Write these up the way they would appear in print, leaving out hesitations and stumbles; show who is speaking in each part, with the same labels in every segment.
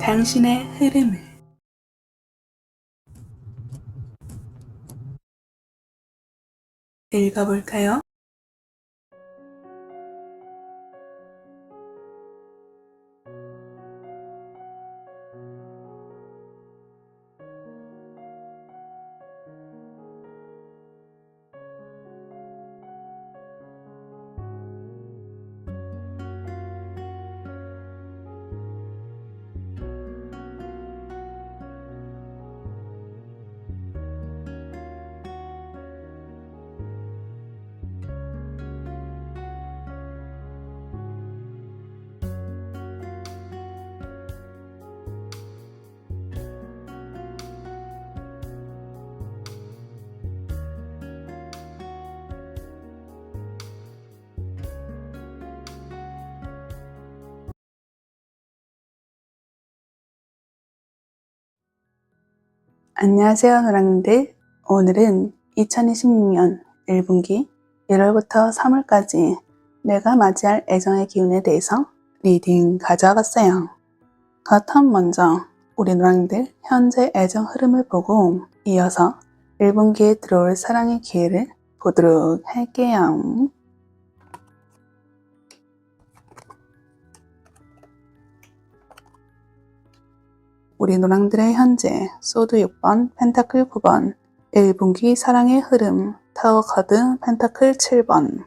Speaker 1: 당신의 흐름을 읽어볼까요? 안녕하세요, 노랑님들. 오늘은 2026년 1분기 1월부터 3월까지 내가 맞이할 애정의 기운에 대해서 리딩 가져와 봤어요. 그렇다면 먼저 우리 노랑님들 현재 애정 흐름을 보고 이어서 1분기에 들어올 사랑의 기회를 보도록 할게요. 우리 노랑들의 현재 소드 6번, 펜타클 9번, 1분기 사랑의 흐름, 타워 카드, 펜타클 7번.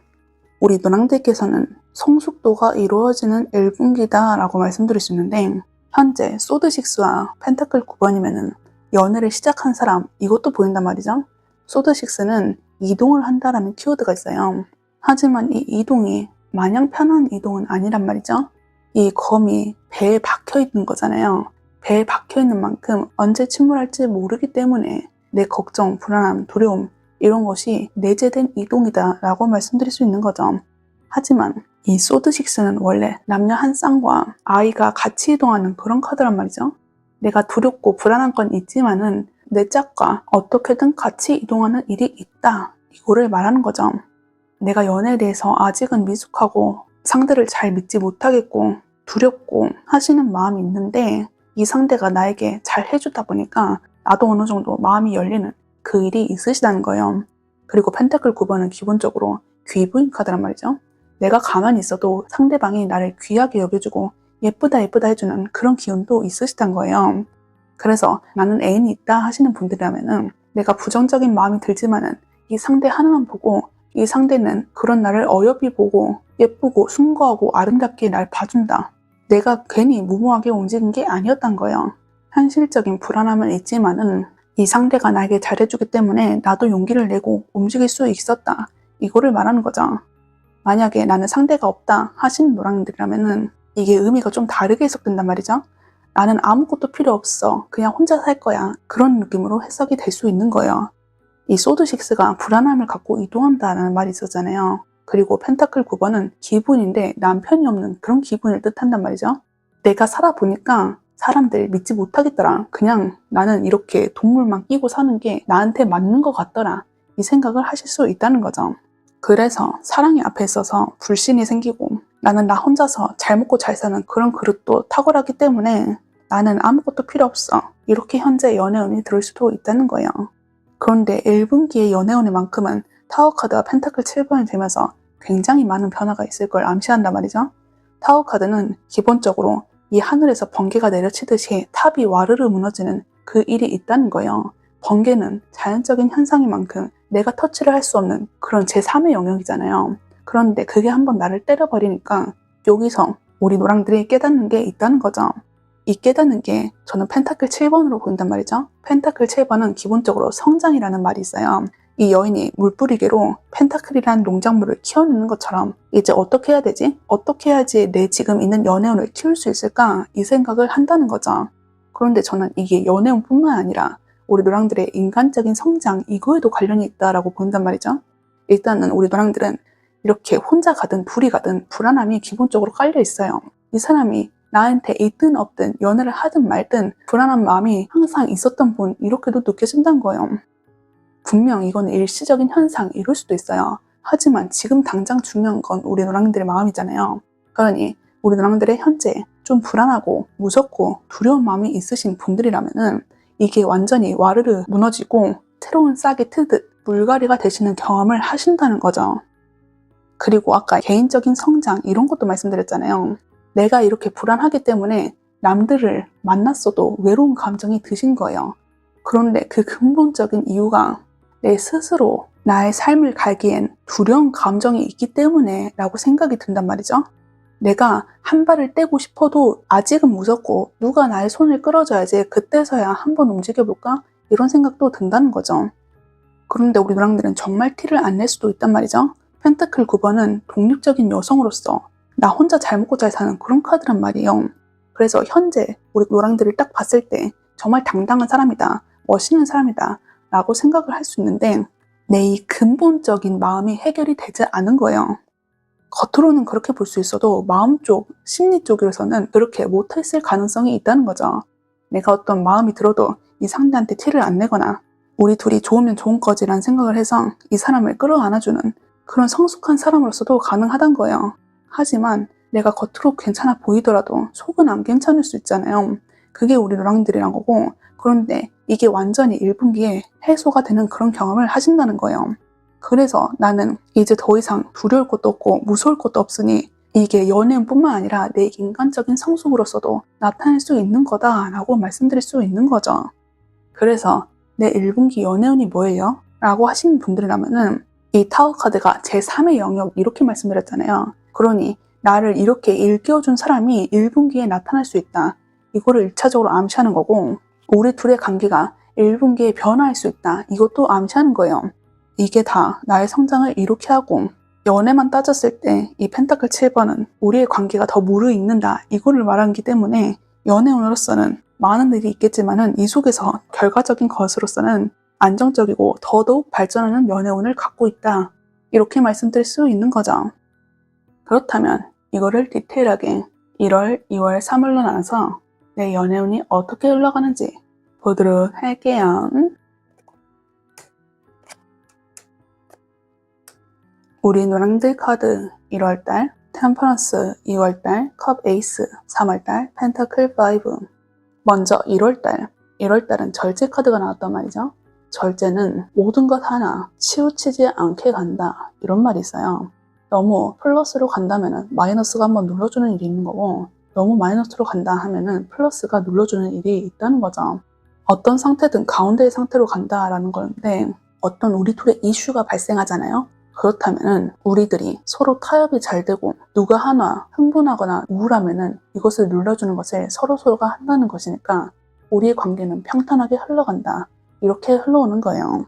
Speaker 1: 우리 노랑들께서는 성숙도가 이루어지는 1분기다 라고 말씀드릴 수 있는데 현재 소드 6와 펜타클 9번이면은 연애를 시작한 사람, 이것도 보인단 말이죠. 소드 6는 이동을 한다라는 키워드가 있어요. 하지만 이 이동이 마냥 편한 이동은 아니란 말이죠. 이 검이 배에 박혀 있는 거잖아요. 배에 박혀있는 만큼 언제 침몰할지 모르기 때문에 내 걱정, 불안함, 두려움 이런 것이 내재된 이동이다 라고 말씀드릴 수 있는 거죠. 하지만 이 소드6는 원래 남녀 한 쌍과 아이가 같이 이동하는 그런 카드란 말이죠. 내가 두렵고 불안한 건 있지만은 내 짝과 어떻게든 같이 이동하는 일이 있다. 이거를 말하는 거죠. 내가 연애에 대해서 아직은 미숙하고 상대를 잘 믿지 못하겠고 두렵고 하시는 마음이 있는데 이 상대가 나에게 잘 해주다 보니까 나도 어느 정도 마음이 열리는 그 일이 있으시다는 거예요. 그리고 펜타클 9번은 기본적으로 귀부인 카드란 말이죠. 내가 가만히 있어도 상대방이 나를 귀하게 여겨주고 예쁘다 해주는 그런 기운도 있으시다는 거예요. 그래서 나는 애인이 있다 하시는 분들이라면은 내가 부정적인 마음이 들지만은 이 상대 하나만 보고 이 상대는 그런 나를 어여삐 보고 예쁘고 숭고하고 아름답게 날 봐준다. 내가 괜히 무모하게 움직인 게 아니었단 거예요. 현실적인 불안함은 있지만은 이 상대가 나에게 잘해주기 때문에 나도 용기를 내고 움직일 수 있었다. 이거를 말하는 거죠. 만약에 나는 상대가 없다 하시는 노랑들이라면은 이게 의미가 좀 다르게 해석된단 말이죠. 나는 아무것도 필요 없어. 그냥 혼자 살 거야. 그런 느낌으로 해석이 될 수 있는 거예요. 이 소드6가 불안함을 갖고 이동한다는 말이 있었잖아요. 그리고 펜타클 9번은 기분인데 남편이 없는 그런 기분을 뜻한단 말이죠. 내가 살아보니까 사람들 믿지 못하겠더라. 그냥 나는 이렇게 동물만 끼고 사는 게 나한테 맞는 것 같더라. 이 생각을 하실 수 있다는 거죠. 그래서 사랑이 앞에 있어서 불신이 생기고 나는 나 혼자서 잘 먹고 잘 사는 그런 그릇도 탁월하기 때문에 나는 아무것도 필요 없어. 이렇게 현재 연애운이 들을 수도 있다는 거예요. 그런데 1분기의 연애운의 만큼은 타워 카드와 펜타클 7번이 되면서 굉장히 많은 변화가 있을 걸 암시한단 말이죠. 타워 카드는 기본적으로 이 하늘에서 번개가 내려치듯이 탑이 와르르 무너지는 그 일이 있다는 거예요. 번개는 자연적인 현상인 만큼 내가 터치를 할 수 없는 그런 제3의 영역이잖아요. 그런데 그게 한번 나를 때려버리니까 여기서 우리 노랑들이 깨닫는 게 있다는 거죠. 이 깨닫는 게 저는 펜타클 7번으로 보인단 말이죠. 펜타클 7번은 기본적으로 성장이라는 말이 있어요. 이 여인이 물뿌리개로 펜타클이라는 농작물을 키워내는 것처럼 이제 어떻게 해야 되지? 어떻게 해야지 내 지금 있는 연애운을 키울 수 있을까? 이 생각을 한다는 거죠. 그런데 저는 이게 연애운뿐만 아니라 우리 노랑들의 인간적인 성장 이거에도 관련이 있다라고 본단 말이죠. 일단은 우리 노랑들은 이렇게 혼자 가든 둘이 가든 불안함이 기본적으로 깔려 있어요. 이 사람이 나한테 있든 없든 연애를 하든 말든 불안한 마음이 항상 있었던 분 이렇게도 느껴진다는 거예요. 분명 이건 일시적인 현상 이럴 수도 있어요. 하지만 지금 당장 중요한 건 우리 노랑들의 마음이잖아요. 그러니 우리 누랑들의 현재 좀 불안하고 무섭고 두려운 마음이 있으신 분들이라면은 이게 완전히 와르르 무너지고 새로운 싹이 트듯 물갈이가 되시는 경험을 하신다는 거죠. 그리고 아까 개인적인 성장 이런 것도 말씀드렸잖아요. 내가 이렇게 불안하기 때문에 남들을 만났어도 외로운 감정이 드신 거예요. 그런데 그 근본적인 이유가 내 스스로 나의 삶을 갈기엔 두려운 감정이 있기 때문에 라고 생각이 든단 말이죠. 내가 한 발을 떼고 싶어도 아직은 무섭고 누가 나의 손을 끌어줘야지 그때서야 한번 움직여볼까? 이런 생각도 든다는 거죠. 그런데 우리 누랑들은 정말 티를 안 낼 수도 있단 말이죠. 펜타클 9번은 독립적인 여성으로서 나 혼자 잘 먹고 잘 사는 그런 카드란 말이에요. 그래서 현재 우리 노랑들을 딱 봤을 때 정말 당당한 사람이다, 멋있는 사람이다 라고 생각을 할 수 있는데 내 이 근본적인 마음이 해결이 되지 않은 거예요. 겉으로는 그렇게 볼 수 있어도 마음 쪽, 심리 쪽에서는 그렇게 못했을 가능성이 있다는 거죠. 내가 어떤 마음이 들어도 이 상대한테 티를 안 내거나 우리 둘이 좋으면 좋은 거지라는 생각을 해서 이 사람을 끌어안아주는 그런 성숙한 사람으로서도 가능하단 거예요. 하지만 내가 겉으로 괜찮아 보이더라도 속은 안 괜찮을 수 있잖아요. 그게 우리 누랑들이란 거고, 그런데 이게 완전히 1분기에 해소가 되는 그런 경험을 하신다는 거예요. 그래서 나는 이제 더 이상 두려울 것도 없고 무서울 것도 없으니 이게 연애뿐만 아니라 내 인간적인 성숙으로서도 나타낼 수 있는 거다라고 말씀드릴 수 있는 거죠. 그래서 내 1분기 연애운이 뭐예요? 라고 하시는 분들이라면은 이 타워 카드가 제3의 영역 이렇게 말씀드렸잖아요. 그러니 나를 이렇게 일깨워준 사람이 1분기에 나타날 수 있다. 이거를 1차적으로 암시하는 거고, 우리 둘의 관계가 1분기에 변화할 수 있다. 이것도 암시하는 거예요. 이게 다 나의 성장을 이렇게 하고, 연애만 따졌을 때 이 펜타클 7번은 우리의 관계가 더 무르익는다. 이거를 말하기 때문에 연애운으로서는 많은 일이 있겠지만은 이 속에서 결과적인 것으로서는 안정적이고 더더욱 발전하는 연애운을 갖고 있다. 이렇게 말씀드릴 수 있는 거죠. 그렇다면 이거를 디테일하게 1월, 2월, 3월로 나눠서 내 연애운이 어떻게 흘러가는지 보도록 할게요. 우리 노랑들 카드 1월달, 템퍼런스 2월달, 컵 에이스 3월달, 펜타클 5. 먼저 1월달은 절제 카드가 나왔단 말이죠. 절제는 모든 것 하나 치우치지 않게 간다 이런 말이 있어요. 너무 플러스로 간다면 마이너스가 한번 눌러주는 일이 있는 거고, 너무 마이너스로 간다 하면은 플러스가 눌러주는 일이 있다는 거죠. 어떤 상태든 가운데의 상태로 간다라는 건데, 어떤 우리 둘의 이슈가 발생하잖아요. 그렇다면은 우리들이 서로 타협이 잘 되고 누가 하나 흥분하거나 우울하면은 이것을 눌러주는 것을 서로가 한다는 것이니까 우리의 관계는 평탄하게 흘러간다. 이렇게 흘러오는 거예요.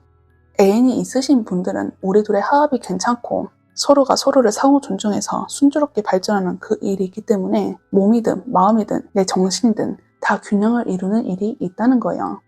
Speaker 1: 애인이 있으신 분들은 우리 둘의 화합이 괜찮고 서로가 서로를 상호 존중해서 순조롭게 발전하는 그 일이 있기 때문에 몸이든 마음이든 내 정신이든 다 균형을 이루는 일이 있다는 거예요.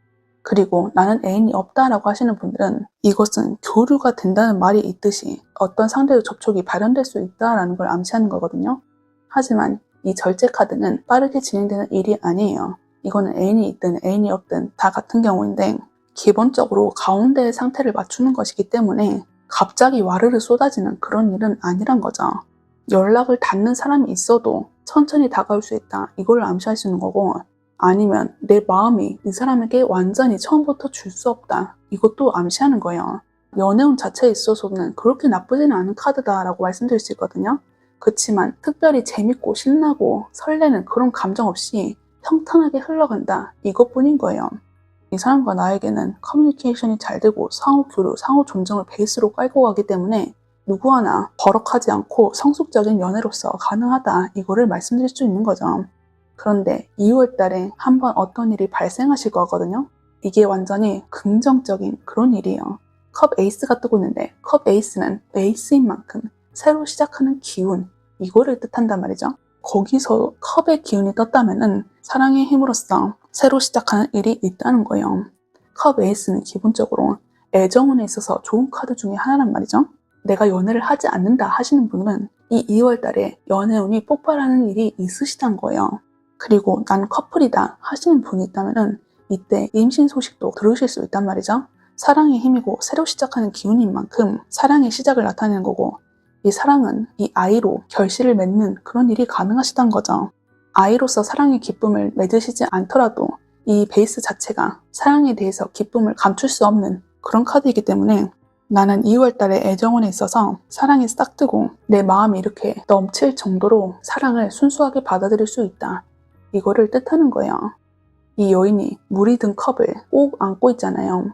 Speaker 1: 그리고 나는 애인이 없다라고 하시는 분들은 이것은 교류가 된다는 말이 있듯이 어떤 상대의 접촉이 발현될 수 있다라는 걸 암시하는 거거든요. 하지만 이 절제 카드는 빠르게 진행되는 일이 아니에요. 이거는 애인이 있든 애인이 없든 다 같은 경우인데 기본적으로 가운데의 상태를 맞추는 것이기 때문에 갑자기 와르르 쏟아지는 그런 일은 아니란 거죠. 연락을 닿는 사람이 있어도 천천히 다가올 수 있다. 이걸 암시할 수 있는 거고, 아니면 내 마음이 이 사람에게 완전히 처음부터 줄 수 없다. 이것도 암시하는 거예요. 연애운 자체에 있어서는 그렇게 나쁘지는 않은 카드다라고 말씀드릴 수 있거든요. 그렇지만 특별히 재밌고 신나고 설레는 그런 감정 없이 평탄하게 흘러간다. 이것뿐인 거예요. 이 사람과 나에게는 커뮤니케이션이 잘 되고 상호 교류, 상호 존중을 베이스로 깔고 가기 때문에 누구 하나 버럭하지 않고 성숙적인 연애로서 가능하다. 이거를 말씀드릴 수 있는 거죠. 그런데 2월 달에 한번 어떤 일이 발생하실 거거든요. 이게 완전히 긍정적인 그런 일이에요. 컵 에이스가 뜨고 있는데 컵 에이스는 에이스인 만큼 새로 시작하는 기운, 이거를 뜻한단 말이죠. 거기서 컵의 기운이 떴다면은 사랑의 힘으로써 새로 시작하는 일이 있다는 거예요. 컵 에이스는 기본적으로 애정운에 있어서 좋은 카드 중에 하나란 말이죠. 내가 연애를 하지 않는다 하시는 분은 이 2월 달에 연애운이 폭발하는 일이 있으시단 거예요. 그리고 난 커플이다 하시는 분이 있다면은 이때 임신 소식도 들으실 수 있단 말이죠. 사랑의 힘이고 새로 시작하는 기운인 만큼 사랑의 시작을 나타내는 거고, 이 사랑은 이 아이로 결실을 맺는 그런 일이 가능하시단 거죠. 아이로서 사랑의 기쁨을 맺으시지 않더라도 이 베이스 자체가 사랑에 대해서 기쁨을 감출 수 없는 그런 카드이기 때문에 나는 2월 달에 애정운에 있어서 사랑이 싹 트고 내 마음이 이렇게 넘칠 정도로 사랑을 순수하게 받아들일 수 있다. 이거를 뜻하는 거예요. 이 여인이 물이 든 컵을 꼭 안고 있잖아요.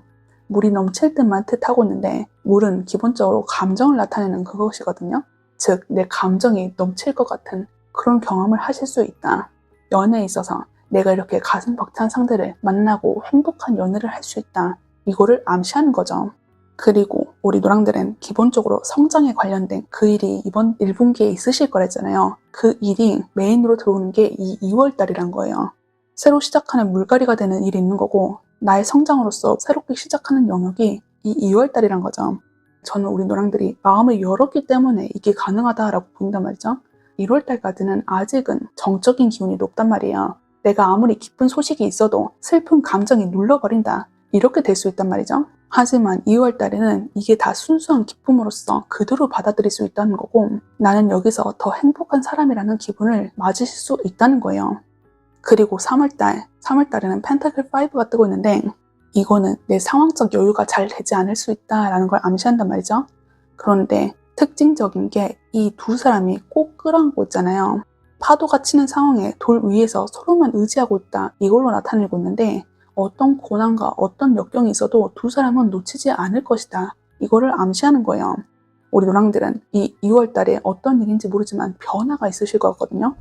Speaker 1: 물이 넘칠 듯만 뜻하고 있는데 물은 기본적으로 감정을 나타내는 그것이거든요. 즉, 내 감정이 넘칠 것 같은 그런 경험을 하실 수 있다. 연애에 있어서 내가 이렇게 가슴 벅찬 상대를 만나고 행복한 연애를 할 수 있다. 이거를 암시하는 거죠. 그리고 우리 노랑들은 기본적으로 성장에 관련된 그 일이 이번 1분기에 있으실 거랬잖아요. 그 일이 메인으로 들어오는 게 이 2월 달이란 거예요. 새로 시작하는 물갈이가 되는 일이 있는 거고 나의 성장으로서 새롭게 시작하는 영역이 이 2월 달이란 거죠. 저는 우리 노랑들이 마음을 열었기 때문에 이게 가능하다라고 보인단 말이죠. 1월 달까지는 아직은 정적인 기운이 높단 말이에요. 내가 아무리 기쁜 소식이 있어도 슬픈 감정이 눌러버린다. 이렇게 될 수 있단 말이죠. 하지만 2월 달에는 이게 다 순수한 기쁨으로서 그대로 받아들일 수 있다는 거고 나는 여기서 더 행복한 사람이라는 기분을 맞으실 수 있다는 거예요. 그리고 3월달에는 펜타클 5가 뜨고 있는데 이거는 내 상황적 여유가 잘 되지 않을 수 있다라는 걸 암시한단 말이죠. 그런데 특징적인 게 이 두 사람이 꼭 끌어안고 있잖아요. 파도가 치는 상황에 돌 위에서 서로만 의지하고 있다. 이걸로 나타내고 있는데 어떤 고난과 어떤 역경이 있어도 두 사람은 놓치지 않을 것이다. 이거를 암시하는 거예요. 우리 노랑들은 이 2월 달에 어떤 일인지 모르지만 변화가 있으실 것 같거든요.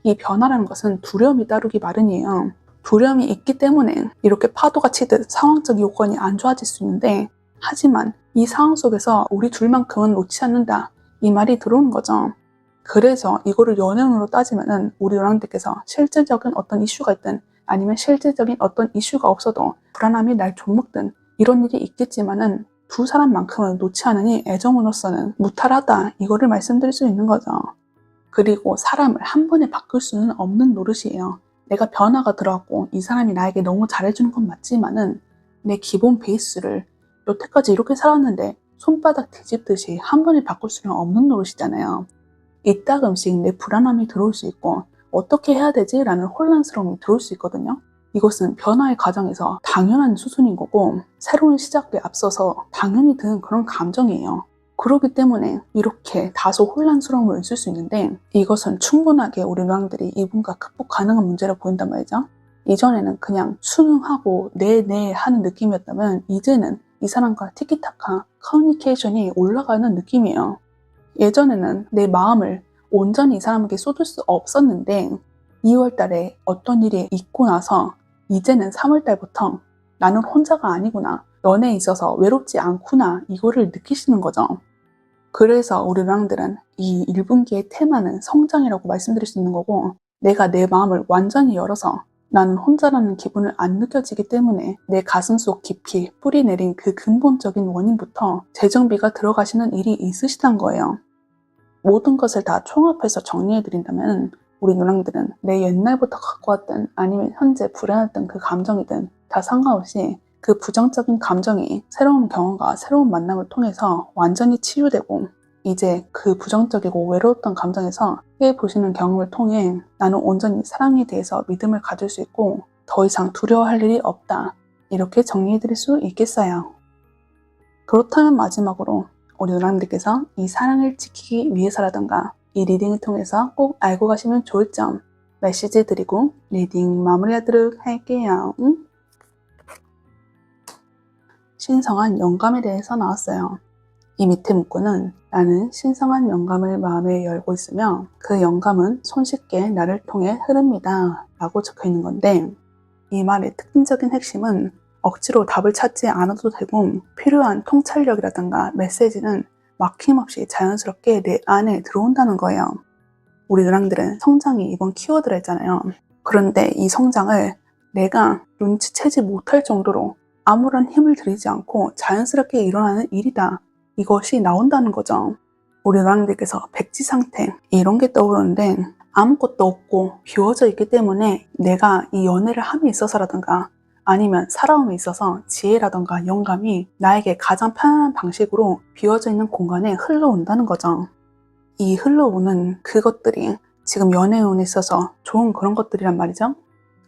Speaker 1: 이 변화라는 것은 두려움이 따르기 마련이에요. 두려움이 있기 때문에 이렇게 파도가 치듯 상황적 요건이 안 좋아질 수 있는데 하지만 이 상황 속에서 우리 둘만큼은 놓지 않는다. 이 말이 들어오는 거죠. 그래서 이거를 연애운으로 따지면은 우리 노랑들께서 실질적인 어떤 이슈가 있든 아니면 실질적인 어떤 이슈가 없어도 불안함이 날 좀먹든 이런 일이 있겠지만은 두 사람만큼은 놓지 않으니 애정으로서는 무탈하다. 이거를 말씀드릴 수 있는 거죠. 그리고 사람을 한 번에 바꿀 수는 없는 노릇이에요. 내가 변화가 들어왔고 이 사람이 나에게 너무 잘해주는 건 맞지만은 내 기본 베이스를 여태까지 이렇게 살았는데 손바닥 뒤집듯이 한 번에 바꿀 수는 없는 노릇이잖아요. 이따금씩 내 불안함이 들어올 수 있고 어떻게 해야 되지? 라는 혼란스러움이 들어올 수 있거든요. 이것은 변화의 과정에서 당연한 수순인 거고 새로운 시작에 앞서서 당연히 드는 그런 감정이에요. 그렇기 때문에 이렇게 다소 혼란스러움을 있을 수 있는데 이것은 충분하게 우리 노랑들이 이분과 극복 가능한 문제로 보인단 말이죠. 이전에는 그냥 순응하고 네 하는 느낌이었다면 이제는 이 사람과 티키타카 커뮤니케이션이 올라가는 느낌이에요. 예전에는 내 마음을 온전히 이 사람에게 쏟을 수 없었는데 2월 달에 어떤 일이 있고 나서 이제는 3월 달부터 나는 혼자가 아니구나. 연애에 있어서 외롭지 않구나. 이거를 느끼시는 거죠. 그래서 우리 노랑들은 이 1분기의 테마는 성장이라고 말씀드릴 수 있는 거고 내가 내 마음을 완전히 열어서 나는 혼자라는 기분을 안 느껴지기 때문에 내 가슴속 깊이 뿌리 내린 그 근본적인 원인부터 재정비가 들어가시는 일이 있으시단 거예요. 모든 것을 다 총합해서 정리해드린다면 우리 노랑들은 내 옛날부터 갖고 왔던 아니면 현재 불안했던 그 감정이든 다 상관없이 그 부정적인 감정이 새로운 경험과 새로운 만남을 통해서 완전히 치유되고 이제 그 부정적이고 외로웠던 감정에서 해보시는 경험을 통해 나는 온전히 사랑에 대해서 믿음을 가질 수 있고 더 이상 두려워할 일이 없다. 이렇게 정리해드릴 수 있겠어요. 그렇다면 마지막으로 우리 노랑들께서 이 사랑을 지키기 위해서라던가 이 리딩을 통해서 꼭 알고 가시면 좋을 점 메시지 드리고 리딩 마무리하도록 할게요. 신성한 영감에 대해서 나왔어요. 이 밑에 문구는 나는 신성한 영감을 마음에 열고 있으며 그 영감은 손쉽게 나를 통해 흐릅니다. 라고 적혀 있는 건데 이 말의 특징적인 핵심은 억지로 답을 찾지 않아도 되고 필요한 통찰력이라든가 메시지는 막힘없이 자연스럽게 내 안에 들어온다는 거예요. 우리 노랑들은 성장이 이번 키워드라 했잖아요. 그런데 이 성장을 내가 눈치채지 못할 정도로 아무런 힘을 들이지 않고 자연스럽게 일어나는 일이다. 이것이 나온다는 거죠. 우리 노랑들께서 백지 상태 이런 게 떠오르는데 아무것도 없고 비워져 있기 때문에 내가 이 연애를 함에 있어서라든가 아니면 살아옴에 있어서 지혜라든가 영감이 나에게 가장 편안한 방식으로 비워져 있는 공간에 흘러온다는 거죠. 이 흘러오는 그것들이 지금 연애운에 있어서 좋은 그런 것들이란 말이죠.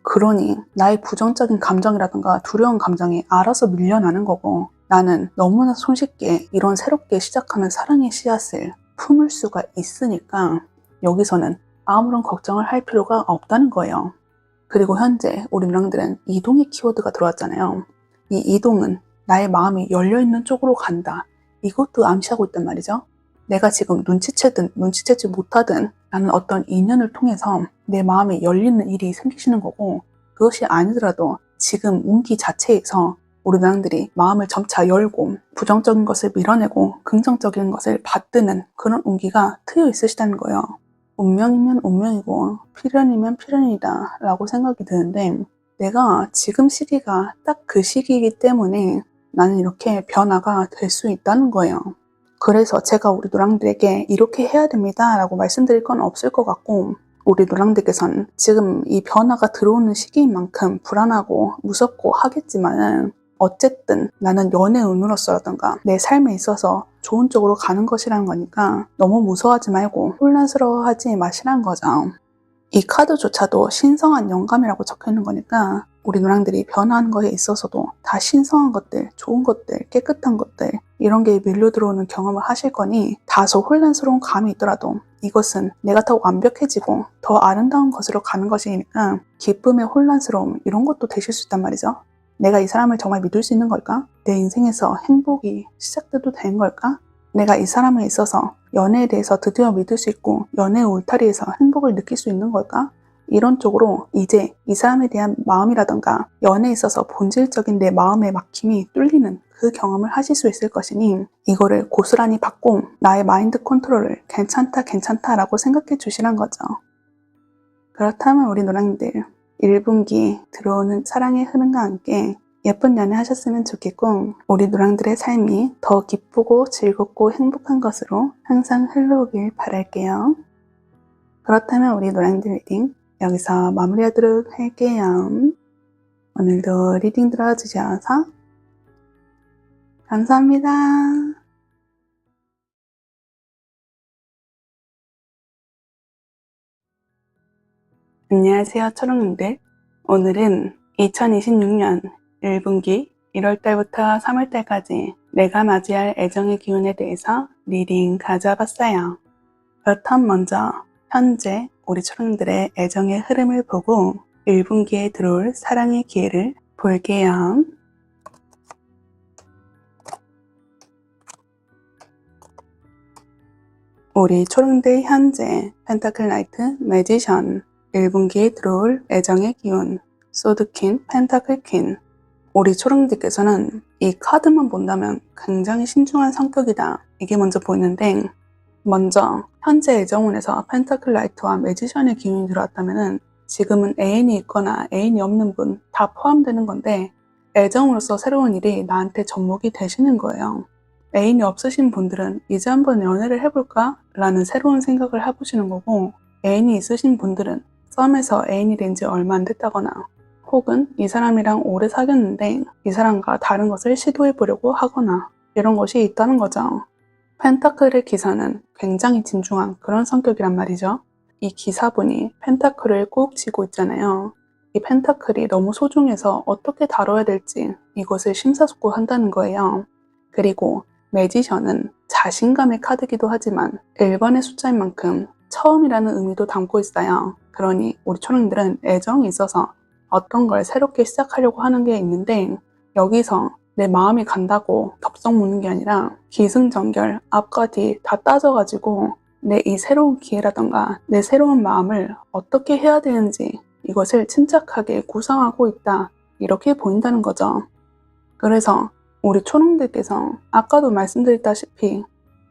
Speaker 1: 그러니 나의 부정적인 감정이라든가 두려운 감정이 알아서 밀려나는 거고, 나는 너무나 손쉽게 이런 새롭게 시작하는 사랑의 씨앗을 품을 수가 있으니까 여기서는 아무런 걱정을 할 필요가 없다는 거예요. 그리고 현재 우리 누랑들은 이동의 키워드가 들어왔잖아요. 이 이동은 나의 마음이 열려있는 쪽으로 간다. 이것도 암시하고 있단 말이죠. 내가 지금 눈치채든 눈치채지 못하든 나는 어떤 인연을 통해서 내 마음에 열리는 일이 생기시는 거고, 그것이 아니더라도 지금 운기 자체에서 우리 누랑들이 마음을 점차 열고 부정적인 것을 밀어내고 긍정적인 것을 받드는 그런 운기가 트여 있으시다는 거예요. 운명이면 운명이고 필연이면 필연이다 라고 생각이 드는데, 내가 지금 시기가 딱 그 시기이기 때문에 나는 이렇게 변화가 될 수 있다는 거예요. 그래서 제가 우리 노랑들에게 이렇게 해야 됩니다 라고 말씀드릴 건 없을 것 같고, 우리 노랑들께서는 지금 이 변화가 들어오는 시기인 만큼 불안하고 무섭고 하겠지만은, 어쨌든 나는 연애운으로서라든가 내 삶에 있어서 좋은 쪽으로 가는 것이라는 거니까 너무 무서워하지 말고 혼란스러워하지 마시라는 거죠. 이 카드조차도 신성한 영감이라고 적혀 있는 거니까 우리 노랑들이 변화하는 거에 있어서도 다 신성한 것들, 좋은 것들, 깨끗한 것들, 이런 게 밀려 들어오는 경험을 하실 거니, 다소 혼란스러운 감이 있더라도 이것은 내가 더 완벽해지고 더 아름다운 것으로 가는 것이니까 기쁨의 혼란스러움, 이런 것도 되실 수 있단 말이죠. 내가 이 사람을 정말 믿을 수 있는 걸까? 내 인생에서 행복이 시작돼도 되는 걸까? 내가 이 사람에 있어서 연애에 대해서 드디어 믿을 수 있고 연애의 울타리에서 행복을 느낄 수 있는 걸까? 이런 쪽으로 이제 이 사람에 대한 마음이라던가 연애에 있어서 본질적인 내 마음의 막힘이 뚫리는 그 경험을 하실 수 있을 것이니, 이거를 고스란히 받고 나의 마인드 컨트롤을 괜찮다 라고 생각해 주시란 거죠. 그렇다면 우리 노랑이들 1분기 들어오는 사랑의 흐름과 함께 예쁜 연애 하셨으면 좋겠고, 우리 노랑들의 삶이 더 기쁘고 즐겁고 행복한 것으로 항상 흘러오길 바랄게요. 그렇다면 우리 노랑들 리딩 여기서 마무리하도록 할게요. 오늘도 리딩 들어주셔서 감사합니다. 안녕하세요, 초롱님들. 오늘은 2026년 1분기 1월달부터 3월달까지 내가 맞이할 애정의 기운에 대해서 리딩 가져봤어요. 그렇다면 먼저 현재 우리 초롱들의 애정의 흐름을 보고 1분기에 들어올 사랑의 기회를 볼게요. 우리 초롱들 현재 펜타클 나이트 매지션 1분기에 들어올 애정의 기운 소드퀸, 펜타클 퀸. 우리 초롱들께서는 이 카드만 본다면 굉장히 신중한 성격이다, 이게 먼저 보이는데, 먼저 현재 애정운에서 펜타클 라이트와 매지션의 기운이 들어왔다면 지금은 애인이 있거나 애인이 없는 분 다 포함되는 건데, 애정으로서 새로운 일이 나한테 접목이 되시는 거예요. 애인이 없으신 분들은 이제 한번 연애를 해볼까? 라는 새로운 생각을 해보시는 거고, 애인이 있으신 분들은 썸에서 애인이 된 지 얼마 안 됐다거나, 혹은 이 사람이랑 오래 사귀었는데 이 사람과 다른 것을 시도해보려고 하거나, 이런 것이 있다는 거죠. 펜타클의 기사는 굉장히 진중한 그런 성격이란 말이죠. 이 기사분이 펜타클을 꾹 쥐고 있잖아요. 이 펜타클이 너무 소중해서 어떻게 다뤄야 될지 이것을 심사숙고한다는 거예요. 그리고 매지션은 자신감의 카드이기도 하지만 1번의 숫자인 만큼 처음이라는 의미도 담고 있어요. 그러니 우리 초롱들은 애정이 있어서 어떤 걸 새롭게 시작하려고 하는 게 있는데, 여기서 내 마음이 간다고 덥석 묻는 게 아니라 기승전결 앞과 뒤 다 따져가지고 내 이 새로운 기회라던가 내 새로운 마음을 어떻게 해야 되는지 이것을 침착하게 구상하고 있다, 이렇게 보인다는 거죠. 그래서 우리 초롱들께서 아까도 말씀드렸다시피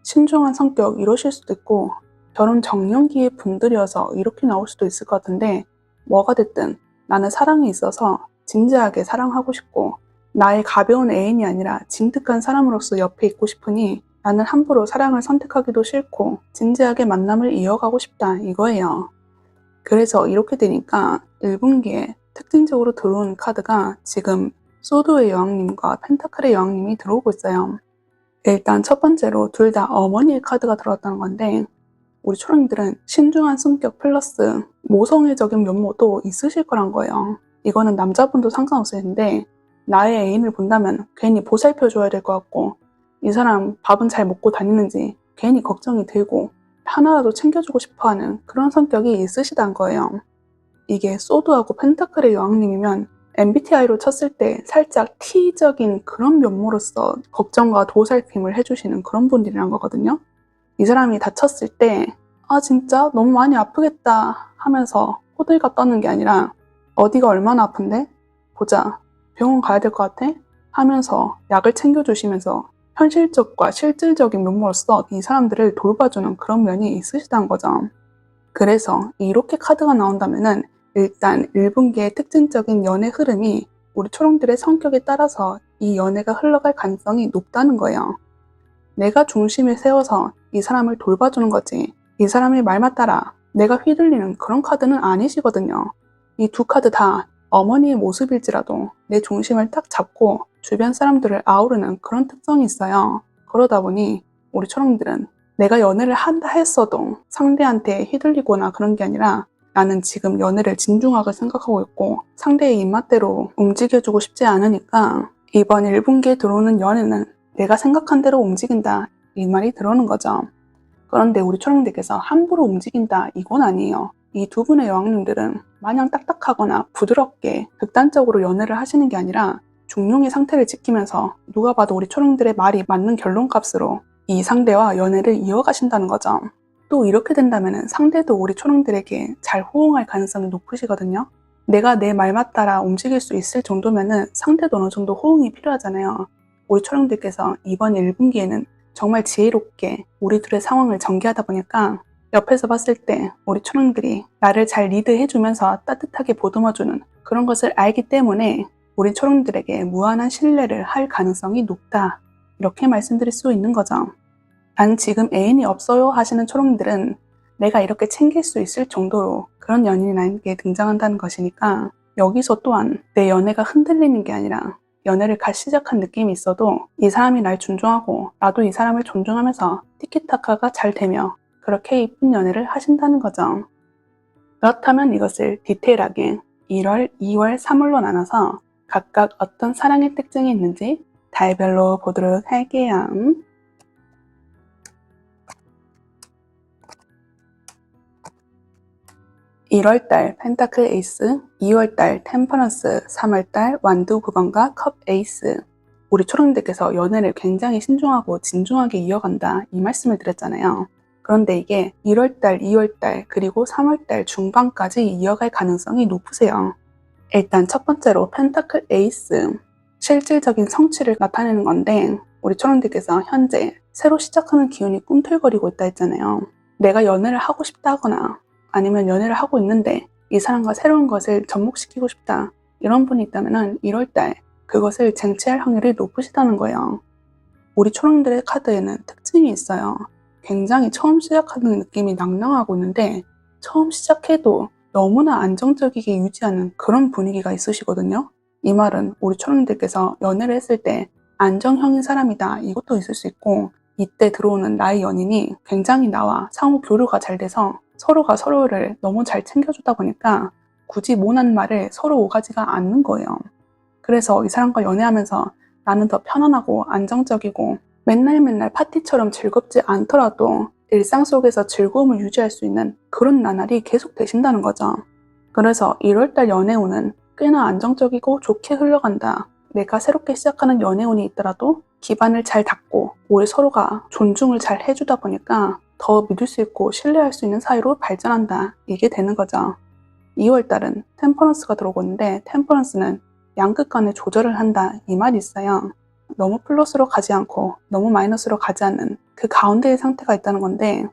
Speaker 1: 신중한 성격 이러실 수도 있고, 결혼 정년기의 분들이어서 이렇게 나올 수도 있을 것 같은데, 뭐가 됐든 나는 사랑에 있어서 진지하게 사랑하고 싶고 나의 가벼운 애인이 아니라 진득한 사람으로서 옆에 있고 싶으니 나는 함부로 사랑을 선택하기도 싫고 진지하게 만남을 이어가고 싶다, 이거예요. 그래서 이렇게 되니까 1분기에 특징적으로 들어온 카드가 지금 소드의 여왕님과 펜타클의 여왕님이 들어오고 있어요. 일단 첫 번째로 둘 다 어머니의 카드가 들어왔다는 건데, 우리 초롱이들은 신중한 성격 플러스 모성애적인 면모도 있으실 거란 거예요. 이거는 남자분도 상관없으신데 나의 애인을 본다면 괜히 보살펴줘야 될 것 같고 이 사람 밥은 잘 먹고 다니는지 괜히 걱정이 들고 하나라도 챙겨주고 싶어하는 그런 성격이 있으시단 거예요. 이게 소드하고 펜타클의 여왕님이면 MBTI로 쳤을 때 살짝 T적인 그런 면모로서 걱정과 도살핌을 해주시는 그런 분들이란 거거든요. 이 사람이 다쳤을 때 아 진짜 너무 많이 아프겠다 하면서 호들갑 떠는 게 아니라 어디가 얼마나 아픈데? 보자. 병원 가야 될 것 같아? 하면서 약을 챙겨주시면서 현실적과 실질적인 면모로서 이 사람들을 돌봐주는 그런 면이 있으시다는 거죠. 그래서 이렇게 카드가 나온다면은 일단 1분기의 특징적인 연애 흐름이 우리 초롱들의 성격에 따라서 이 연애가 흘러갈 가능성이 높다는 거예요. 내가 중심에 세워서 이 사람을 돌봐주는 거지 이 사람의 말만 따라 내가 휘둘리는 그런 카드는 아니시거든요. 이 두 카드 다 어머니의 모습일지라도 내 중심을 딱 잡고 주변 사람들을 아우르는 그런 특성이 있어요. 그러다 보니 우리 초롱들은 내가 연애를 한다 했어도 상대한테 휘둘리거나 그런 게 아니라 나는 지금 연애를 진중하게 생각하고 있고 상대의 입맛대로 움직여주고 싶지 않으니까 이번 1분기에 들어오는 연애는 내가 생각한 대로 움직인다 이 말이 들어오는 거죠. 그런데 우리 초롱들께서 함부로 움직인다 이건 아니에요. 이 두 분의 여왕님들은 마냥 딱딱하거나 부드럽게 극단적으로 연애를 하시는 게 아니라 중용의 상태를 지키면서 누가 봐도 우리 초롱들의 말이 맞는 결론값으로 이 상대와 연애를 이어가신다는 거죠. 또 이렇게 된다면 상대도 우리 초롱들에게 잘 호응할 가능성이 높으시거든요. 내가 내 말만 따라 움직일 수 있을 정도면 상대도 어느 정도 호응이 필요하잖아요. 우리 초롱들께서 이번 1분기에는 정말 지혜롭게 우리 둘의 상황을 전개하다 보니까 옆에서 봤을 때 우리 초롱들이 나를 잘 리드해주면서 따뜻하게 보듬어주는 그런 것을 알기 때문에 우리 초롱들에게 무한한 신뢰를 할 가능성이 높다. 이렇게 말씀드릴 수 있는 거죠. 난 지금 애인이 없어요 하시는 초롱들은 내가 이렇게 챙길 수 있을 정도로 그런 연인이 나에게 등장한다는 것이니까 여기서 또한 내 연애가 흔들리는 게 아니라 연애를 갓 시작한 느낌이 있어도 이 사람이 날 존중하고 나도 이 사람을 존중하면서 티키타카가 잘 되며 그렇게 이쁜 연애를 하신다는 거죠. 그렇다면 이것을 디테일하게 1월, 2월, 3월로 나눠서 각각 어떤 사랑의 특징이 있는지 달별로 보도록 할게요. 1월달 펜타클 에이스, 2월달 템퍼런스, 3월달 완두 9번과 컵 에이스. 우리 초롱들께서 연애를 굉장히 신중하고 진중하게 이어간다 이 말씀을 드렸잖아요. 그런데 이게 1월달, 2월달 그리고 3월달 중반까지 이어갈 가능성이 높으세요. 일단 첫 번째로 펜타클 에이스, 실질적인 성취를 나타내는 건데 우리 초롱들께서 현재 새로 시작하는 기운이 꿈틀거리고 있다 했잖아요. 내가 연애를 하고 싶다 하거나 아니면 연애를 하고 있는데 이 사람과 새로운 것을 접목시키고 싶다 이런 분이 있다면 1월달 그것을 쟁취할 확률이 높으시다는 거예요. 우리 초롱들의 카드에는 특징이 있어요. 굉장히 처음 시작하는 느낌이 낭낭하고 있는데 처음 시작해도 너무나 안정적이게 유지하는 그런 분위기가 있으시거든요. 이 말은 우리 초롱들께서 연애를 했을 때 안정형인 사람이다 이것도 있을 수 있고 이때 들어오는 나의 연인이 굉장히 나와 상호 교류가 잘 돼서 서로가 서로를 너무 잘 챙겨주다 보니까 굳이 못한 말을 서로 오가지가 않는 거예요. 그래서 이 사람과 연애하면서 나는 더 편안하고 안정적이고 맨날 파티처럼 즐겁지 않더라도 일상 속에서 즐거움을 유지할 수 있는 그런 나날이 계속 되신다는 거죠. 그래서 1월달 연애운은 꽤나 안정적이고 좋게 흘러간다. 내가 새롭게 시작하는 연애운이 있더라도 기반을 잘 닦고 우리 서로가 존중을 잘 해주다 보니까 더 믿을 수 있고 신뢰할 수 있는 사이로 발전한다. 이게 되는 거죠. 2월달은 템퍼런스가 들어오고 있는데 템퍼런스는 양극 간의 조절을 한다. 이 말이 있어요. 너무 플러스로 가지 않고 너무 마이너스로 가지 않는 그 가운데의 상태가 있다는 건데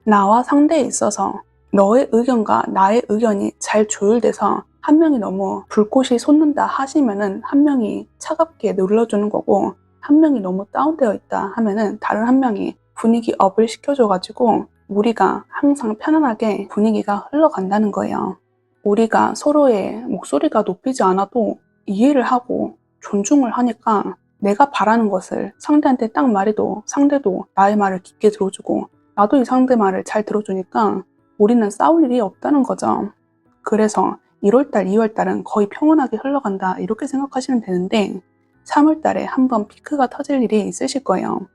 Speaker 1: 나와 상대에 있어서 너의 의견과 나의 의견이 잘 조율돼서 한 명이 너무 불꽃이 솟는다 하시면은 한 명이 차갑게 눌러주는 거고 한 명이 너무 다운되어 있다 하면은 다른 한 명이 분위기 업을 시켜줘가지고 우리가 항상 편안하게 분위기가 흘러간다는 거예요. 우리가 서로의 목소리가 높이지 않아도 이해를 하고 존중을 하니까 내가 바라는 것을 상대한테 딱 말해도 상대도 나의 말을 깊게 들어주고 나도 이 상대 말을 잘 들어주니까 우리는 싸울 일이 없다는 거죠. 그래서 1월달, 2월달은 거의 평온하게 흘러간다 이렇게 생각하시면 되는데 3월달에 한번 피크가 터질 일이 있으실 거예요.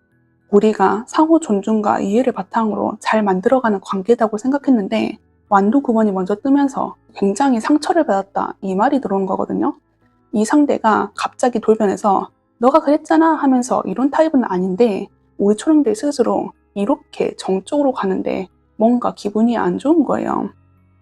Speaker 1: 우리가 상호 존중과 이해를 바탕으로 잘 만들어가는 관계다고 생각했는데 완두 9번이 먼저 뜨면서 굉장히 상처를 받았다 이 말이 들어오는 거거든요. 이 상대가 갑자기 돌변해서 너가 그랬잖아 하면서 이런 타입은 아닌데 우리 초령들 스스로 이렇게 정적으로 가는데 뭔가 기분이 안 좋은 거예요.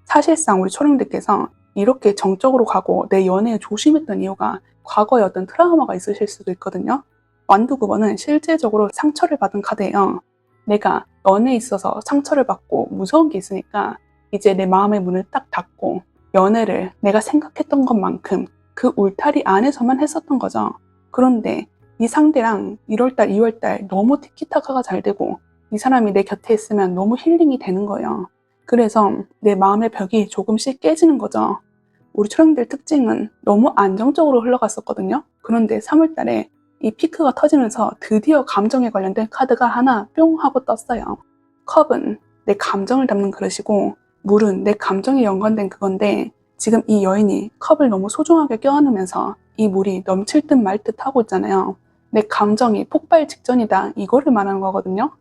Speaker 1: 사실상 우리 초령들께서 이렇게 정적으로 가고 내 연애에 조심했던 이유가 과거에 어떤 트라우마가 있으실 수도 있거든요. 완두 9번은 실제적으로 상처를 받은 카드예요. 내가 연애에 있어서 상처를 받고 무서운 게 있으니까 이제 내 마음의 문을 딱 닫고 연애를 내가 생각했던 것만큼 그 울타리 안에서만 했었던 거죠. 그런데 이 상대랑 1월달, 2월달 너무 티키타카가 잘 되고 이 사람이 내 곁에 있으면 너무 힐링이 되는 거예요. 그래서 내 마음의 벽이 조금씩 깨지는 거죠. 우리 초령들 특징은 너무 안정적으로 흘러갔었거든요. 그런데 3월달에 이 피크가 터지면서 드디어 감정에 관련된 카드가 하나 뿅 하고 떴어요. 컵은 내 감정을 담는 그릇이고 물은 내 감정에 연관된 그건데 지금 이 여인이 컵을 너무 소중하게 껴안으면서 이 물이 넘칠 듯 말 듯 하고 있잖아요. 내 감정이 폭발 직전이다 이거를 말하는 거거든요.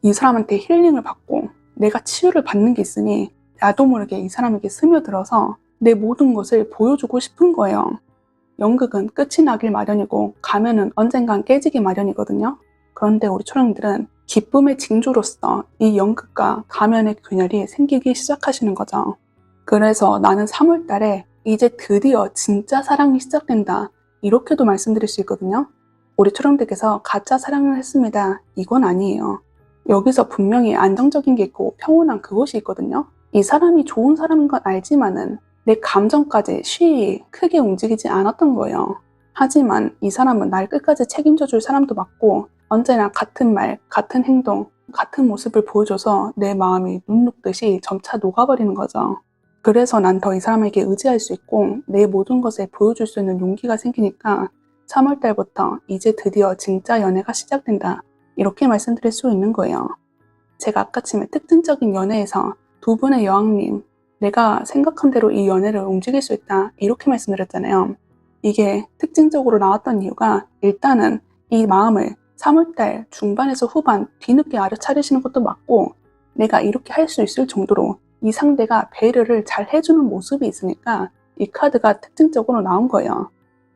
Speaker 1: 이 사람한테 힐링을 받고 내가 치유를 받는 게 있으니 나도 모르게 이 사람에게 스며들어서 내 모든 것을 보여주고 싶은 거예요. 연극은 끝이 나길 마련이고 가면은 언젠간 깨지기 마련이거든요. 그런데 우리 초령들은 기쁨의 징조로서 이 연극과 가면의 균열이 생기기 시작하시는 거죠. 그래서 나는 3월 달에 이제 드디어 진짜 사랑이 시작된다. 이렇게도 말씀드릴 수 있거든요. 우리 초령들께서 가짜 사랑을 했습니다. 이건 아니에요. 여기서 분명히 안정적인 게 있고 평온한 그것이 있거든요. 이 사람이 좋은 사람인 건 알지만은 내 감정까지 쉬이 크게 움직이지 않았던 거예요. 하지만 이 사람은 날 끝까지 책임져 줄 사람도 맞고 언제나 같은 말, 같은 행동, 같은 모습을 보여줘서 내 마음이 눈 녹듯이 점차 녹아버리는 거죠. 그래서 난 더 이 사람에게 의지할 수 있고 내 모든 것을 보여줄 수 있는 용기가 생기니까 3월 달부터 이제 드디어 진짜 연애가 시작된다. 이렇게 말씀드릴 수 있는 거예요. 제가 아까쯤에 특징적인 연애에서 두 분의 여왕님, 내가 생각한 대로 이 연애를 움직일 수 있다. 이렇게 말씀드렸잖아요. 이게 특징적으로 나왔던 이유가 일단은 이 마음을 3월달 중반에서 후반 뒤늦게 알아차리시는 것도 맞고 내가 이렇게 할 수 있을 정도로 이 상대가 배려를 잘 해주는 모습이 있으니까 이 카드가 특징적으로 나온 거예요.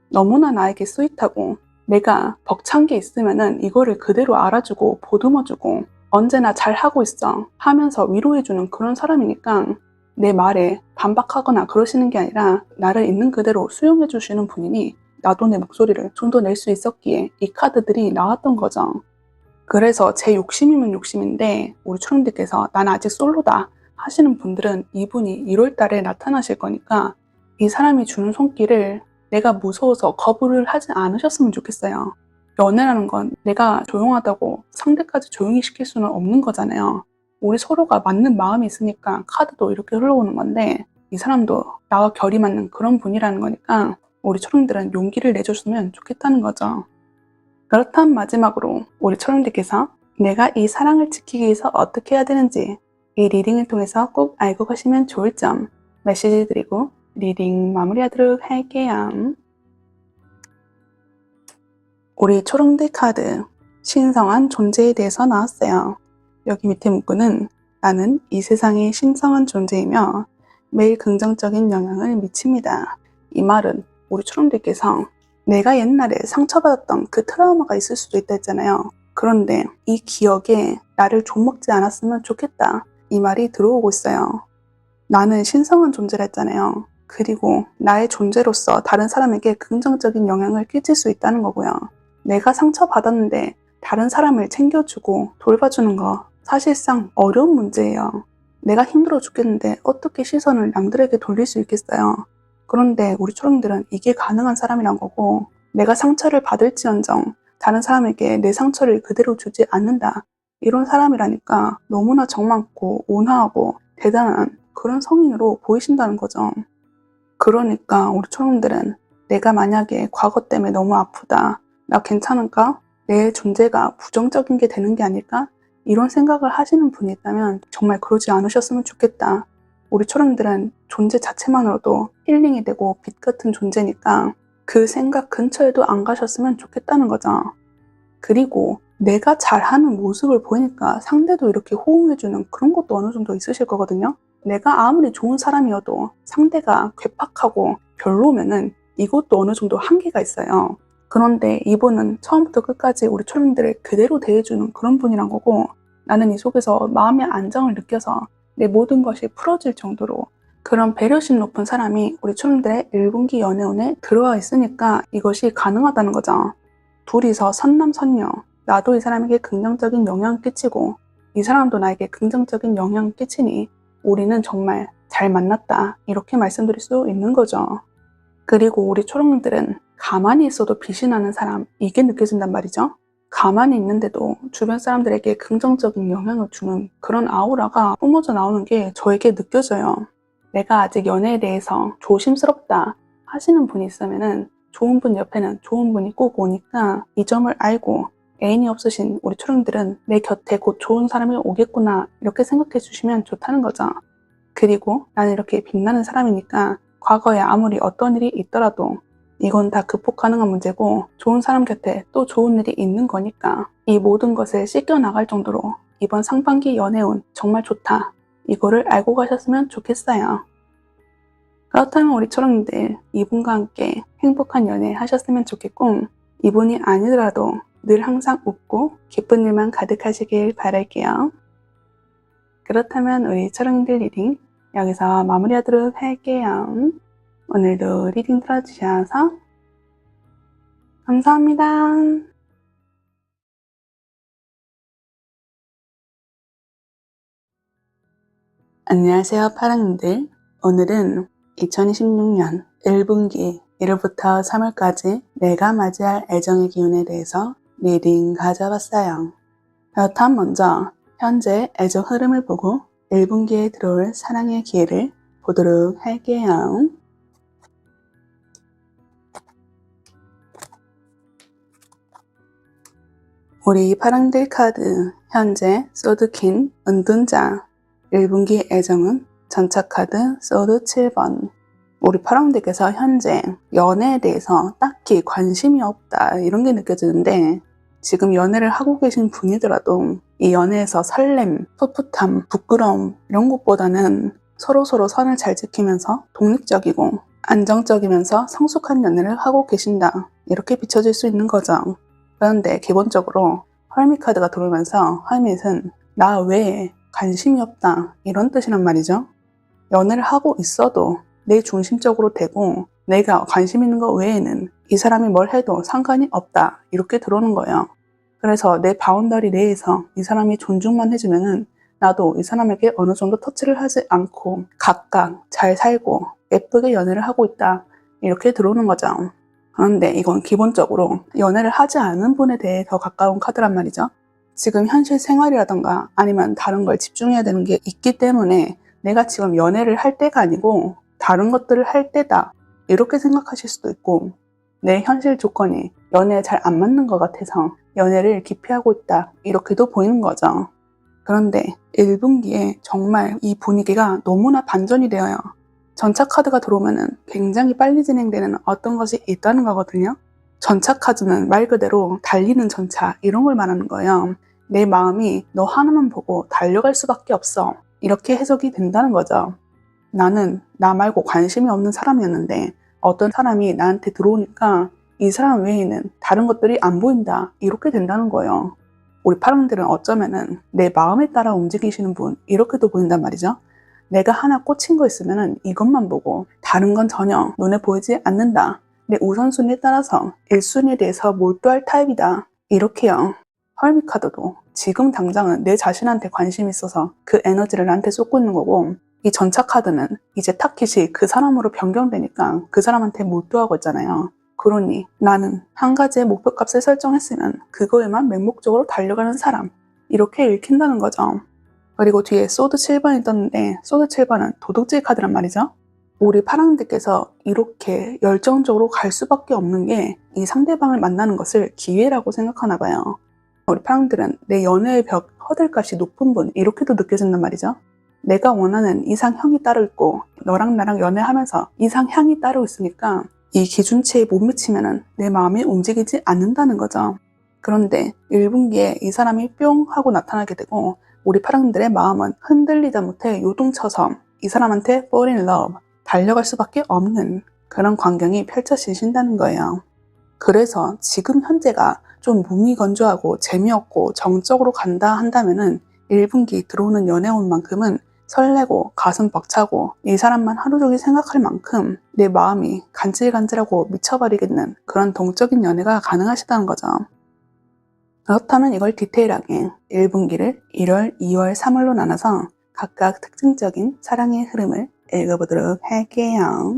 Speaker 1: 너무나 나에게 스윗하고 내가 벅찬 게 있으면은 이거를 그대로 알아주고 보듬어주고 언제나 잘하고 있어 하면서 위로해주는 그런 사람이니까 내 말에 반박하거나 그러시는 게 아니라 나를 있는 그대로 수용해 주시는 분이니 나도 내 목소리를 좀 더 낼 수 있었기에 이 카드들이 나왔던 거죠. 그래서 제 욕심이면 욕심인데 우리 초령들께서 난 아직 솔로다 하시는 분들은 이분이 1월 달에 나타나실 거니까 이 사람이 주는 손길을 내가 무서워서 거부를 하지 않으셨으면 좋겠어요. 연애라는 건 내가 조용하다고 상대까지 조용히 시킬 수는 없는 거잖아요. 우리 서로가 맞는 마음이 있으니까 카드도 이렇게 흘러오는 건데 이 사람도 나와 결이 맞는 그런 분이라는 거니까 우리 초령들은 용기를 내줬으면 좋겠다는 거죠. 그렇다면 마지막으로 우리 초령들께서 내가 이 사랑을 지키기 위해서 어떻게 해야 되는지 이 리딩을 통해서 꼭 알고 가시면 좋을 점 메시지 드리고 리딩 마무리하도록 할게요. 우리 초롱대 카드 신성한 존재에 대해서 나왔어요. 여기 밑에 문구는 나는 이 세상의 신성한 존재이며 매일 긍정적인 영향을 미칩니다. 이 말은 우리 초롱대께서 내가 옛날에 상처받았던 그 트라우마가 있을 수도 있다 했잖아요. 그런데 이 기억에 나를 좀먹지 않았으면 좋겠다. 이 말이 들어오고 있어요. 나는 신성한 존재라 했잖아요. 그리고 나의 존재로서 다른 사람에게 긍정적인 영향을 끼칠 수 있다는 거고요. 내가 상처받았는데 다른 사람을 챙겨주고 돌봐주는 거 사실상 어려운 문제예요. 내가 힘들어 죽겠는데 어떻게 시선을 남들에게 돌릴 수 있겠어요. 그런데 우리 초롱들은 이게 가능한 사람이란 거고 내가 상처를 받을지언정 다른 사람에게 내 상처를 그대로 주지 않는다. 이런 사람이라니까 너무나 정 많고 온화하고 대단한 그런 성인으로 보이신다는 거죠. 그러니까 우리 초롱들은 내가 만약에 과거 때문에 너무 아프다. 나 괜찮을까? 내 존재가 부정적인 게 되는 게 아닐까? 이런 생각을 하시는 분이 있다면 정말 그러지 않으셨으면 좋겠다. 우리 초령들은 존재 자체만으로도 힐링이 되고 빛 같은 존재니까 그 생각 근처에도 안 가셨으면 좋겠다는 거죠. 그리고 내가 잘하는 모습을 보니까 상대도 이렇게 호응해주는 그런 것도 어느 정도 있으실 거거든요. 내가 아무리 좋은 사람이어도 상대가 괴팍하고 별로면은 이것도 어느 정도 한계가 있어요. 그런데 이분은 처음부터 끝까지 우리 초령들을 그대로 대해주는 그런 분이란 거고, 나는 이 속에서 마음의 안정을 느껴서 내 모든 것이 풀어질 정도로 그런 배려심 높은 사람이 우리 초령들의 1분기 연애운에 들어와 있으니까 이것이 가능하다는 거죠. 둘이서 선남선녀, 나도 이 사람에게 긍정적인 영향을 끼치고 이 사람도 나에게 긍정적인 영향을 끼치니 우리는 정말 잘 만났다, 이렇게 말씀드릴 수 있는 거죠. 그리고 우리 초록님들은 가만히 있어도 빛이 나는 사람, 이게 느껴진단 말이죠. 가만히 있는데도 주변 사람들에게 긍정적인 영향을 주는 그런 아우라가 뿜어져 나오는 게 저에게 느껴져요. 내가 아직 연애에 대해서 조심스럽다 하시는 분이 있으면은 좋은 분 옆에는 좋은 분이 꼭 오니까 이 점을 알고 애인이 없으신 우리 초령들은 내 곁에 곧 좋은 사람이 오겠구나, 이렇게 생각해 주시면 좋다는 거죠. 그리고 나는 이렇게 빛나는 사람이니까 과거에 아무리 어떤 일이 있더라도 이건 다 극복 가능한 문제고 좋은 사람 곁에 또 좋은 일이 있는 거니까 이 모든 것을 씻겨나갈 정도로 이번 상반기 연애운 정말 좋다, 이거를 알고 가셨으면 좋겠어요. 그렇다면 우리 초록님들 이분과 함께 행복한 연애 하셨으면 좋겠고, 이분이 아니더라도 늘 항상 웃고 기쁜 일만 가득하시길 바랄게요. 그렇다면 우리 초록님들 리딩 여기서 마무리하도록 할게요. 오늘도 리딩 들어주셔서 감사합니다. 안녕하세요, 파랑님들. 오늘은 2026년 1분기 1월부터 3월까지 내가 맞이할 애정의 기운에 대해서 리딩 가져봤어요. 그렇다면 먼저 현재 애정 흐름을 보고 1분기에 들어올 사랑의 기회를 보도록 할게요. 우리 파랑들 카드 현재 소드퀸 은둔자 1분기 애정은 전차 카드 소드 7번. 우리 파랑들께서 현재 연애에 대해서 딱히 관심이 없다, 이런 게 느껴지는데, 지금 연애를 하고 계신 분이더라도 이 연애에서 설렘, 풋풋함, 부끄러움 이런 것보다는 서로서로 선을 잘 지키면서 독립적이고 안정적이면서 성숙한 연애를 하고 계신다, 이렇게 비춰질 수 있는 거죠. 그런데 기본적으로 헐밋 카드가 들어오면서 헐밋은 나 외에 관심이 없다, 이런 뜻이란 말이죠. 연애를 하고 있어도 내 중심적으로 되고 내가 관심 있는 것 외에는 이 사람이 뭘 해도 상관이 없다, 이렇게 들어오는 거예요. 그래서 내 바운더리 내에서 이 사람이 존중만 해주면은 나도 이 사람에게 어느 정도 터치를 하지 않고 각각 잘 살고 예쁘게 연애를 하고 있다, 이렇게 들어오는 거죠. 그런데 이건 기본적으로 연애를 하지 않은 분에 대해 더 가까운 카드란 말이죠. 지금 현실 생활이라던가 아니면 다른 걸 집중해야 되는 게 있기 때문에 내가 지금 연애를 할 때가 아니고 다른 것들을 할 때다, 이렇게 생각하실 수도 있고, 내 현실 조건이 연애에 잘 안 맞는 것 같아서 연애를 기피하고 있다, 이렇게도 보이는 거죠. 그런데 1분기에 정말 이 분위기가 너무나 반전이 되어요. 전차 카드가 들어오면 굉장히 빨리 진행되는 어떤 것이 있다는 거거든요. 전차 카드는 말 그대로 달리는 전차, 이런 걸 말하는 거예요. 내 마음이 너 하나만 보고 달려갈 수밖에 없어, 이렇게 해석이 된다는 거죠. 나는 나 말고 관심이 없는 사람이었는데 어떤 사람이 나한테 들어오니까 이 사람 외에는 다른 것들이 안 보인다, 이렇게 된다는 거예요. 우리 파랑들은 어쩌면은 내 마음에 따라 움직이시는 분, 이렇게도 보인단 말이죠. 내가 하나 꽂힌 거 있으면은 이것만 보고 다른 건 전혀 눈에 보이지 않는다, 내 우선순위에 따라서 1순위에 대해서 몰두할 타입이다, 이렇게요. 헐밋 카드도 지금 당장은 내 자신한테 관심이 있어서 그 에너지를 나한테 쏟고 있는 거고, 이 전차 카드는 이제 타깃이 그 사람으로 변경되니까 그 사람한테 몰두하고 있잖아요. 그러니 나는 한 가지의 목표값을 설정했으면 그거에만 맹목적으로 달려가는 사람, 이렇게 읽힌다는 거죠. 그리고 뒤에 소드 7번이 떴는데 소드 7번은 도둑질 카드란 말이죠. 우리 파랑들께서 이렇게 열정적으로 갈 수밖에 없는 게 이 상대방을 만나는 것을 기회라고 생각하나 봐요. 우리 파랑들은 내 연애의 벽, 허들값이 높은 분 이렇게도 느껴진단 말이죠. 내가 원하는 이상형이 따로 있고 너랑 나랑 연애하면서 이상향이 따로 있으니까 이 기준치에 못 미치면 내 마음이 움직이지 않는다는 거죠. 그런데 1분기에 이 사람이 뿅 하고 나타나게 되고 우리 파랑들의 마음은 흔들리다 못해 요동쳐서 이 사람한테 fall in love, 달려갈 수밖에 없는 그런 광경이 펼쳐지신다는 거예요. 그래서 지금 현재가 좀 무미건조하고 재미없고 정적으로 간다 한다면은 1분기 들어오는 연애운만큼은 설레고 가슴 벅차고 이 사람만 하루 종일 생각할 만큼 내 마음이 간질간질하고 미쳐버리겠는 그런 동적인 연애가 가능하시다는 거죠. 그렇다면 이걸 디테일하게 1분기를 1월, 2월, 3월로 나눠서 각각 특징적인 사랑의 흐름을 읽어보도록 할게요.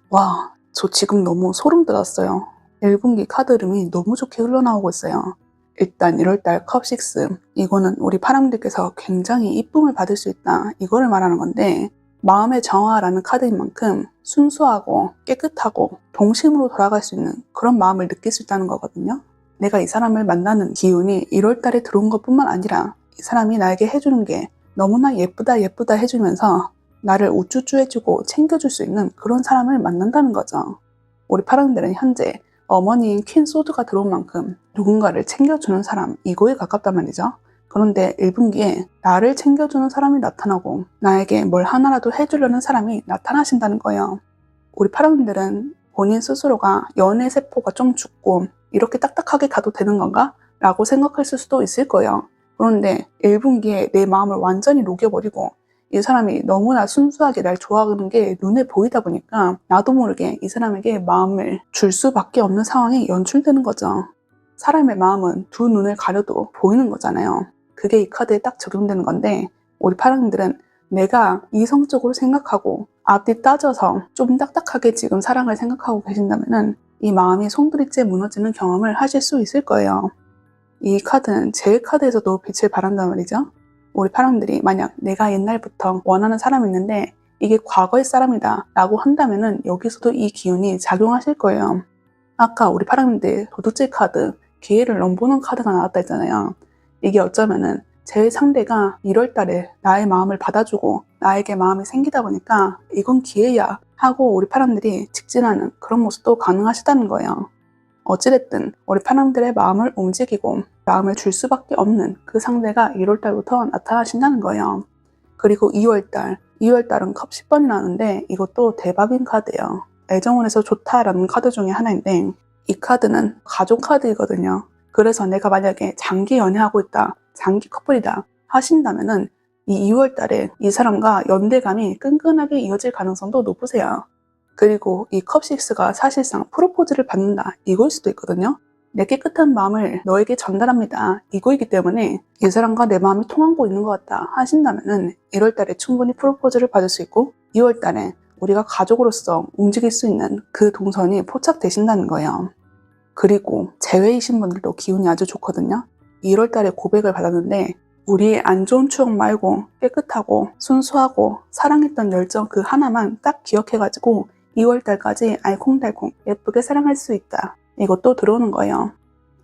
Speaker 1: 와, 저 지금 너무 소름 돋았어요. 1분기 카드 흐름이 너무 좋게 흘러나오고 있어요. 일단 1월달 컵6, 이거는 우리 파랑들께서 굉장히 이쁨을 받을 수 있다, 이거를 말하는 건데 마음의 정화라는 카드인 만큼 순수하고 깨끗하고 동심으로 돌아갈 수 있는 그런 마음을 느낄 수 있다는 거거든요. 내가 이 사람을 만나는 기운이 1월달에 들어온 것뿐만 아니라 이 사람이 나에게 해주는 게 너무나 예쁘다 예쁘다 해주면서 나를 우쭈쭈 해주고 챙겨줄 수 있는 그런 사람을 만난다는 거죠. 우리 파랑들은 현재 어머니인 퀸 소드가 들어온 만큼 누군가를 챙겨주는 사람, 이거에 가깝단 말이죠. 그런데 1분기에 나를 챙겨주는 사람이 나타나고 나에게 뭘 하나라도 해주려는 사람이 나타나신다는 거예요. 우리 파랑들은 본인 스스로가 연애 세포가 좀 죽고 이렇게 딱딱하게 가도 되는 건가? 라고 생각했을 수도 있을 거예요. 그런데 1분기에 내 마음을 완전히 녹여버리고 이 사람이 너무나 순수하게 날 좋아하는 게 눈에 보이다 보니까 나도 모르게 이 사람에게 마음을 줄 수밖에 없는 상황이 연출되는 거죠. 사람의 마음은 두 눈을 가려도 보이는 거잖아요. 그게 이 카드에 딱 적용되는 건데 우리 파랑들은 내가 이성적으로 생각하고 앞뒤 따져서 좀 딱딱하게 지금 사랑을 생각하고 계신다면 이 마음이 송두리째 무너지는 경험을 하실 수 있을 거예요. 이 카드는 제일 카드에서도 빛을 발한단 말이죠. 우리 파랑들이 만약 내가 옛날부터 원하는 사람이 있는데 이게 과거의 사람이다 라고 한다면 여기서도 이 기운이 작용하실 거예요. 아까 우리 파랑들 도둑질 카드, 기회를 넘보는 카드가 나왔다 했잖아요. 이게 어쩌면은 제 상대가 1월달에 나의 마음을 받아주고 나에게 마음이 생기다 보니까 이건 기회야 하고 우리 파랑들이 직진하는 그런 모습도 가능하시다는 거예요. 어찌됐든 우리 파랑들의 마음을 움직이고 마음을 줄 수밖에 없는 그 상대가 1월달부터 나타나신다는 거예요. 그리고 2월달은 컵 10번이 나오는데 이것도 대박인 카드예요. 애정운에서 좋다라는 카드 중에 하나인데 이 카드는 가족 카드이거든요. 그래서 내가 만약에 장기 연애하고 있다, 장기 커플이다 하신다면은 이 2월달에 이 사람과 연대감이 끈끈하게 이어질 가능성도 높으세요. 그리고 이 컵6가 사실상 프로포즈를 받는다, 이거일 수도 있거든요. 내 깨끗한 마음을 너에게 전달합니다, 이거이기 때문에 이 사람과 내 마음이 통하고 있는 것 같다 하신다면 1월달에 충분히 프로포즈를 받을 수 있고 2월달에 우리가 가족으로서 움직일 수 있는 그 동선이 포착되신다는 거예요. 그리고 재회이신 분들도 기운이 아주 좋거든요. 1월달에 고백을 받았는데 우리의 안 좋은 추억 말고 깨끗하고 순수하고 사랑했던 열정 그 하나만 딱 기억해가지고 2월달까지 알콩달콩 예쁘게 사랑할 수 있다, 이것도 들어오는 거예요.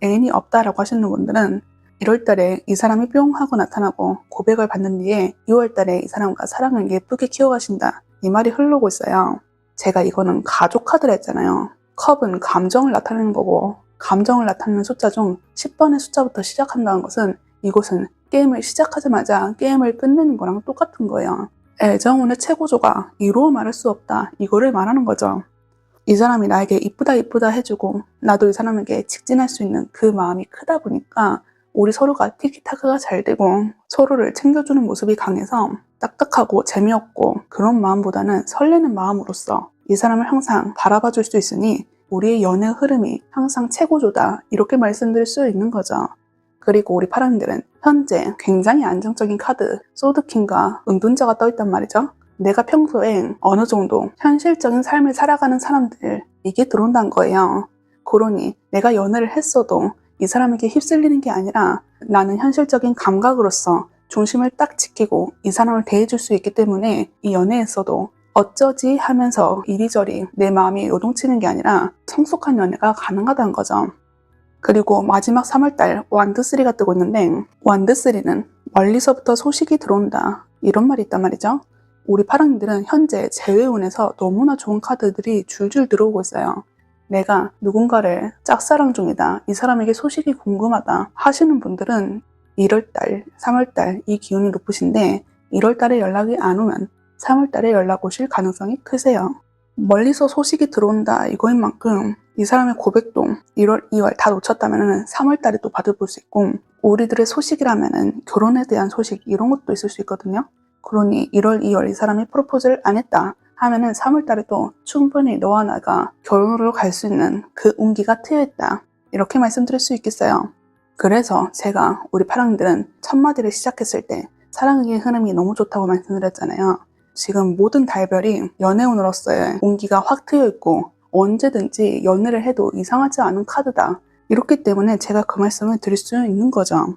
Speaker 1: 애인이 없다라고 하시는 분들은 1월달에 이 사람이 뿅 하고 나타나고 고백을 받는 뒤에 2월달에 이 사람과 사랑을 예쁘게 키워가신다, 이 말이 흐르고 있어요. 제가 이거는 가족 카드라 했잖아요. 컵은 감정을 나타내는 거고 감정을 나타내는 숫자 중 10번의 숫자부터 시작한다는 것은 이곳은 게임을 시작하자마자 게임을 끝내는 거랑 똑같은 거예요. 애정운의 최고조가 이루어 말할 수 없다, 이거를 말하는 거죠. 이 사람이 나에게 이쁘다 이쁘다 해주고 나도 이 사람에게 직진할 수 있는 그 마음이 크다 보니까 우리 서로가 티키타카가 잘 되고 서로를 챙겨주는 모습이 강해서 딱딱하고 재미없고 그런 마음보다는 설레는 마음으로서 이 사람을 항상 바라봐 줄 수 있으니 우리의 연애 흐름이 항상 최고조다, 이렇게 말씀드릴 수 있는 거죠. 그리고 우리 파랑들은 현재 굉장히 안정적인 카드 소드킹과 은둔자가 떠있단 말이죠. 내가 평소에 어느 정도 현실적인 삶을 살아가는 사람들, 이게 들어온다는 거예요. 그러니 내가 연애를 했어도 이 사람에게 휩쓸리는 게 아니라 나는 현실적인 감각으로서 중심을 딱 지키고 이 사람을 대해줄 수 있기 때문에 이 연애에서도 어쩌지 하면서 이리저리 내 마음이 요동치는 게 아니라 성숙한 연애가 가능하다는 거죠. 그리고 마지막 3월달 완드3가 뜨고 있는데 완드3는 멀리서부터 소식이 들어온다 이런 말이 있단 말이죠. 우리 파랑님들은 현재 재회운에서 너무나 좋은 카드들이 줄줄 들어오고 있어요. 내가 누군가를 짝사랑 중이다, 이 사람에게 소식이 궁금하다 하시는 분들은 1월달, 3월달 이 기운이 높으신데 1월달에 연락이 안 오면 3월달에 연락 오실 가능성이 크세요. 멀리서 소식이 들어온다 이거인 만큼 이 사람의 고백도 1월, 2월 다 놓쳤다면 3월달에 또 받아볼 수 있고, 우리들의 소식이라면 결혼에 대한 소식 이런 것도 있을 수 있거든요. 그러니 1월, 2월 이 사람이 프로포즈를 안 했다 하면은 3월달에도 충분히 너와 나가 결혼으로 갈 수 있는 그 운기가 트여있다 이렇게 말씀드릴 수 있겠어요. 그래서 제가 우리 파랑들은 첫 마디를 시작했을 때 사랑의 흐름이 너무 좋다고 말씀드렸잖아요. 지금 모든 달별이 연애운으로서의 운기가 확 트여있고 언제든지 연애를 해도 이상하지 않은 카드다. 이렇기 때문에 제가 그 말씀을 드릴 수 있는 거죠.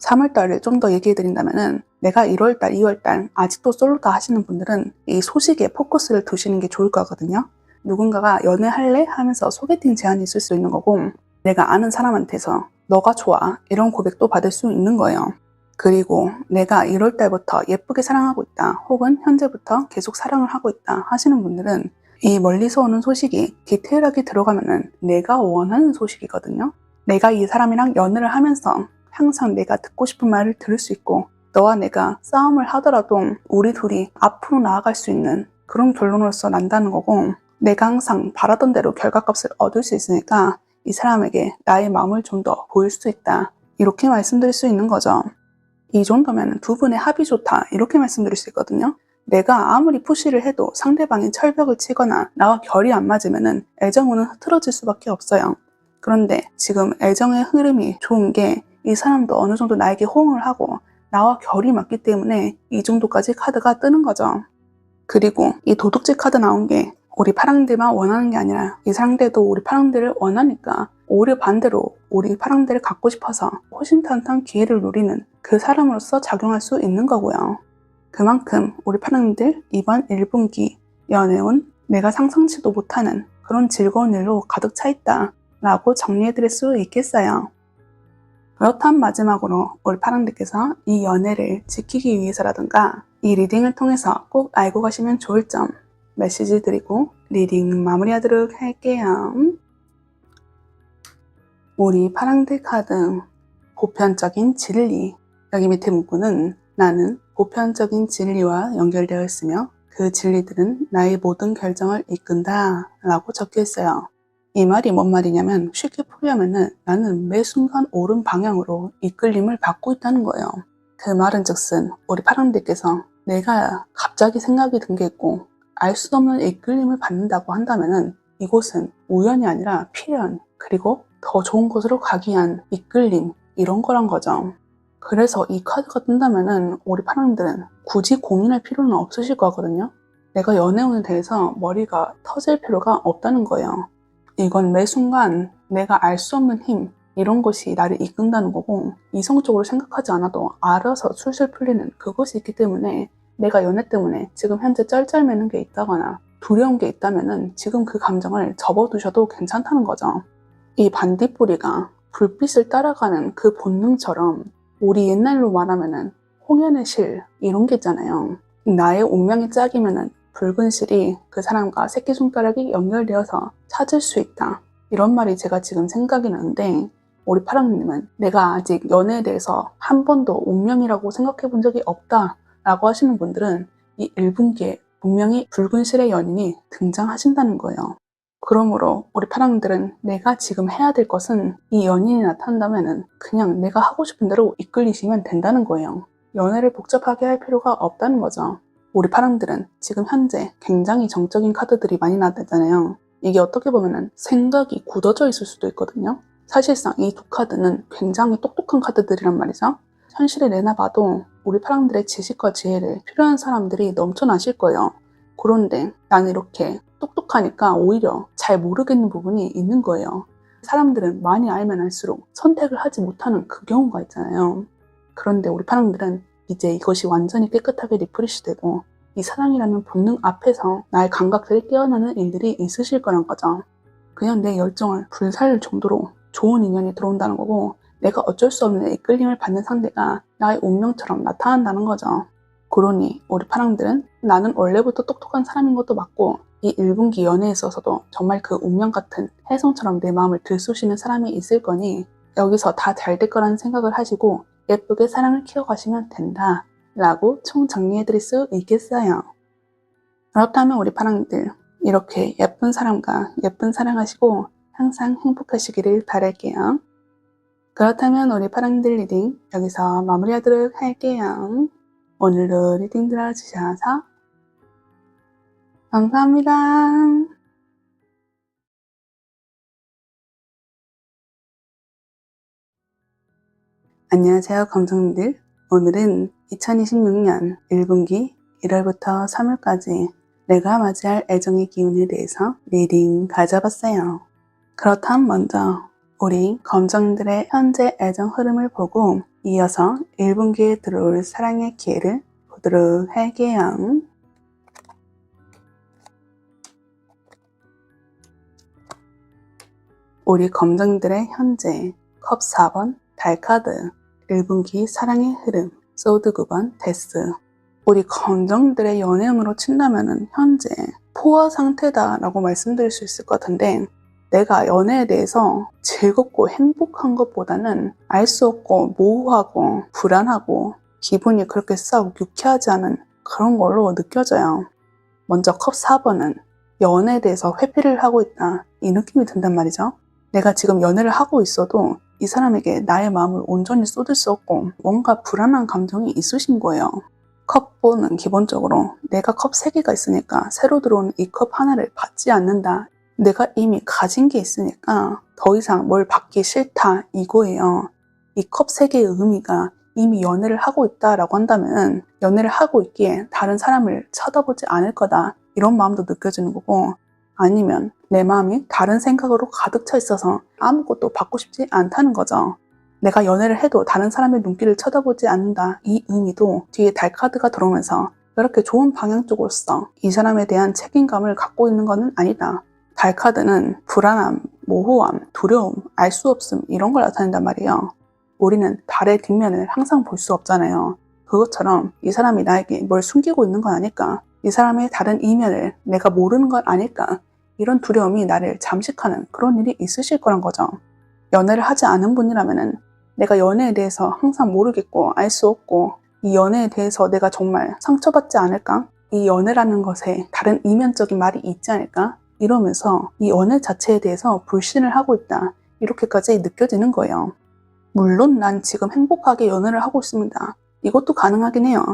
Speaker 1: 3월달을 좀 더 얘기해드린다면 내가 1월달, 2월달 아직도 솔로다 하시는 분들은 이 소식에 포커스를 두시는 게 좋을 거거든요. 누군가가 연애할래? 하면서 소개팅 제안이 있을 수 있는 거고, 내가 아는 사람한테서 너가 좋아 이런 고백도 받을 수 있는 거예요. 그리고 내가 1월달부터 예쁘게 사랑하고 있다 혹은 현재부터 계속 사랑을 하고 있다 하시는 분들은 이 멀리서 오는 소식이 디테일하게 들어가면은 내가 원하는 소식이거든요. 내가 이 사람이랑 연애를 하면서 항상 내가 듣고 싶은 말을 들을 수 있고, 너와 내가 싸움을 하더라도 우리 둘이 앞으로 나아갈 수 있는 그런 결론으로서 난다는 거고, 내가 항상 바라던 대로 결과값을 얻을 수 있으니까 이 사람에게 나의 마음을 좀 더 보일 수 있다 이렇게 말씀드릴 수 있는 거죠. 이 정도면 두 분의 합이 좋다 이렇게 말씀드릴 수 있거든요. 내가 아무리 푸시를 해도 상대방이 철벽을 치거나 나와 결이 안 맞으면 애정운은 흐트러질 수밖에 없어요. 그런데 지금 애정의 흐름이 좋은 게 이 사람도 어느 정도 나에게 호응을 하고 나와 결이 맞기 때문에 이 정도까지 카드가 뜨는 거죠. 그리고 이 도둑질 카드 나온 게 우리 파랑들만 원하는 게 아니라 이 상대도 우리 파랑들을 원하니까 오히려 반대로 우리 파랑들을 갖고 싶어서 호심탄탄 기회를 누리는 그 사람으로서 작용할 수 있는 거고요. 그만큼 우리 파랑들 이번 1분기 연애운 내가 상상치도 못하는 그런 즐거운 일로 가득 차 있다 라고 정리해드릴 수 있겠어요. 그렇다면 마지막으로 우리 파랑들께서 이 연애를 지키기 위해서라든가 이 리딩을 통해서 꼭 알고 가시면 좋을 점 메시지 드리고 리딩 마무리하도록 할게요. 우리 파랑들 카드 보편적인 진리, 여기 밑에 문구는 나는 보편적인 진리와 연결되어 있으며 그 진리들은 나의 모든 결정을 이끈다 라고 적혀 있어요. 이 말이 뭔 말이냐면 쉽게 풀이하면은 나는 매 순간 옳은 방향으로 이끌림을 받고 있다는 거예요. 그 말은 즉슨 우리 파랑들께서 내가 갑자기 생각이 든 게 있고 알 수 없는 이끌림을 받는다고 한다면은 이곳은 우연이 아니라 필연, 그리고 더 좋은 곳으로 가기 위한 이끌림 이런 거란 거죠. 그래서 이 카드가 뜬다면은 우리 파랑들은 굳이 고민할 필요는 없으실 거거든요. 내가 연애운에 대해서 머리가 터질 필요가 없다는 거예요. 이건 매 순간 내가 알 수 없는 힘 이런 것이 나를 이끈다는 거고, 이성적으로 생각하지 않아도 알아서 술술 풀리는 그것이 있기 때문에 내가 연애 때문에 지금 현재 쩔쩔매는 게 있다거나 두려운 게 있다면은 지금 그 감정을 접어두셔도 괜찮다는 거죠. 이 반딧불이가 불빛을 따라가는 그 본능처럼 우리 옛날로 말하면은 홍연의 실 이런 게 있잖아요. 나의 운명이 짝이면은 붉은 실이 그 사람과 새끼손가락이 연결되어서 찾을 수 있다 이런 말이 제가 지금 생각이 나는데, 우리 파랑님은 내가 아직 연애에 대해서 한 번도 운명이라고 생각해 본 적이 없다 라고 하시는 분들은 이 1분기에 분명히 붉은 실의 연인이 등장하신다는 거예요. 그러므로 우리 파랑들은 내가 지금 해야 될 것은 이 연인이 나타난다면 그냥 내가 하고 싶은 대로 이끌리시면 된다는 거예요. 연애를 복잡하게 할 필요가 없다는 거죠. 우리 파랑들은 지금 현재 굉장히 정적인 카드들이 많이 나왔잖아요. 이게 어떻게 보면 생각이 굳어져 있을 수도 있거든요. 사실상 이 두 카드는 굉장히 똑똑한 카드들이란 말이죠. 현실을 내놔봐도 우리 파랑들의 지식과 지혜를 필요한 사람들이 넘쳐나실 거예요. 그런데 나는 이렇게 똑똑하니까 오히려 잘 모르겠는 부분이 있는 거예요. 사람들은 많이 알면 알수록 선택을 하지 못하는 그 경우가 있잖아요. 그런데 우리 파랑들은 이제 이것이 완전히 깨끗하게 리프레시 되고 이 사랑이라는 본능 앞에서 나의 감각들이 깨어나는 일들이 있으실 거란 거죠. 그냥 내 열정을 불살릴 정도로 좋은 인연이 들어온다는 거고, 내가 어쩔 수 없는 이끌림을 받는 상대가 나의 운명처럼 나타난다는 거죠. 그러니 우리 파랑들은 나는 원래부터 똑똑한 사람인 것도 맞고, 이 1분기 연애에 있어서도 정말 그 운명 같은 혜성처럼 내 마음을 들쑤시는 사람이 있을 거니 여기서 다 잘 될 거라는 생각을 하시고 예쁘게 사랑을 키워가시면 된다 라고 총정리해드릴 수 있겠어요. 그렇다면 우리 파랑들, 이렇게 예쁜 사람과 예쁜 사랑하시고 항상 행복하시기를 바랄게요. 그렇다면 우리 파랑들 리딩 여기서 마무리하도록 할게요. 오늘도 리딩 들어주셔서 감사합니다. 안녕하세요, 검정님들. 오늘은 2026년 1분기 1월부터 3월까지 내가 맞이할 애정의 기운에 대해서 리딩 가져봤어요. 그렇다면 먼저 우리 검정님들의 현재 애정 흐름을 보고 이어서 1분기에 들어올 사랑의 기회를 보도록 할게요. 우리 검정들의 현재 컵 4번 달카드 1분기 사랑의 흐름 소드 9번 데스. 우리 검정들의 연애운으로 친다면 현재 포화 상태다 라고 말씀드릴 수 있을 것 같은데, 내가 연애에 대해서 즐겁고 행복한 것보다는 알 수 없고 모호하고 불안하고 기분이 그렇게 썩 유쾌하지 않은 그런 걸로 느껴져요. 먼저 컵 4번은 연애에 대해서 회피를 하고 있다, 이 느낌이 든단 말이죠. 내가 지금 연애를 하고 있어도 이 사람에게 나의 마음을 온전히 쏟을 수 없고 뭔가 불안한 감정이 있으신 거예요. 컵 4는 기본적으로 내가 컵 3개가 있으니까 새로 들어온 이 컵 하나를 받지 않는다. 내가 이미 가진 게 있으니까 더 이상 뭘 받기 싫다 이거예요. 이 컵 3개의 의미가 이미 연애를 하고 있다라고 한다면 연애를 하고 있기에 다른 사람을 쳐다보지 않을 거다, 이런 마음도 느껴지는 거고, 아니면 내 마음이 다른 생각으로 가득 차 있어서 아무것도 받고 싶지 않다는 거죠. 내가 연애를 해도 다른 사람의 눈길을 쳐다보지 않는다, 이 의미도 뒤에 달카드가 들어오면서 그렇게 좋은 방향 쪽으로서 이 사람에 대한 책임감을 갖고 있는 것은 아니다. 달카드는 불안함, 모호함, 두려움, 알 수 없음 이런 걸 나타낸단 말이에요. 우리는 달의 뒷면을 항상 볼 수 없잖아요. 그것처럼 이 사람이 나에게 뭘 숨기고 있는 건 아닐까? 이 사람의 다른 이면을 내가 모르는 건 아닐까? 이런 두려움이 나를 잠식하는 그런 일이 있으실 거란 거죠. 연애를 하지 않은 분이라면 내가 연애에 대해서 항상 모르겠고 알 수 없고 이 연애에 대해서 내가 정말 상처받지 않을까? 이 연애라는 것에 다른 이면적인 말이 있지 않을까? 이러면서 이 연애 자체에 대해서 불신을 하고 있다, 이렇게까지 느껴지는 거예요. 물론 난 지금 행복하게 연애를 하고 있습니다. 이것도 가능하긴 해요.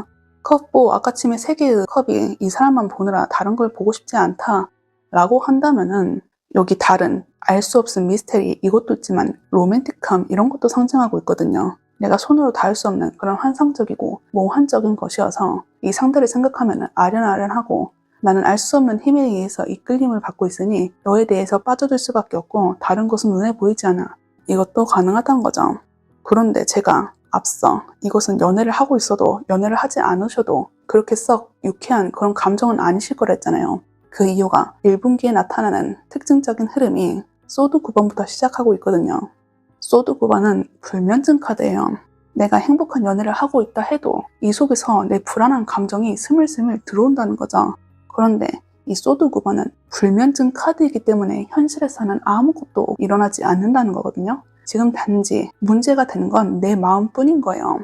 Speaker 1: 컵 4, 아까침에 3개의 컵이 이 사람만 보느라 다른 걸 보고 싶지 않다 라고 한다면은 여기 다른 알 수 없은 미스테리 이것도 있지만 로맨틱함 이런 것도 상징하고 있거든요. 내가 손으로 닿을 수 없는 그런 환상적이고 몽환적인 것이어서 이 상대를 생각하면 아련아련하고 나는 알 수 없는 힘에 의해서 이끌림을 받고 있으니 너에 대해서 빠져들 수밖에 없고 다른 것은 눈에 보이지 않아. 이것도 가능하다는 거죠. 그런데 제가 앞서 이것은 연애를 하고 있어도 연애를 하지 않으셔도 그렇게 썩 유쾌한 그런 감정은 아니실 거라 했잖아요. 그 이유가 1분기에 나타나는 특징적인 흐름이 소드 9번부터 시작하고 있거든요. 소드 9번은 불면증 카드예요. 내가 행복한 연애를 하고 있다 해도 이 속에서 내 불안한 감정이 스물스물 들어온다는 거죠. 그런데 이 소드 9번은 불면증 카드이기 때문에 현실에서는 아무것도 일어나지 않는다는 거거든요. 지금 단지 문제가 되는 건 내 마음뿐인 거예요.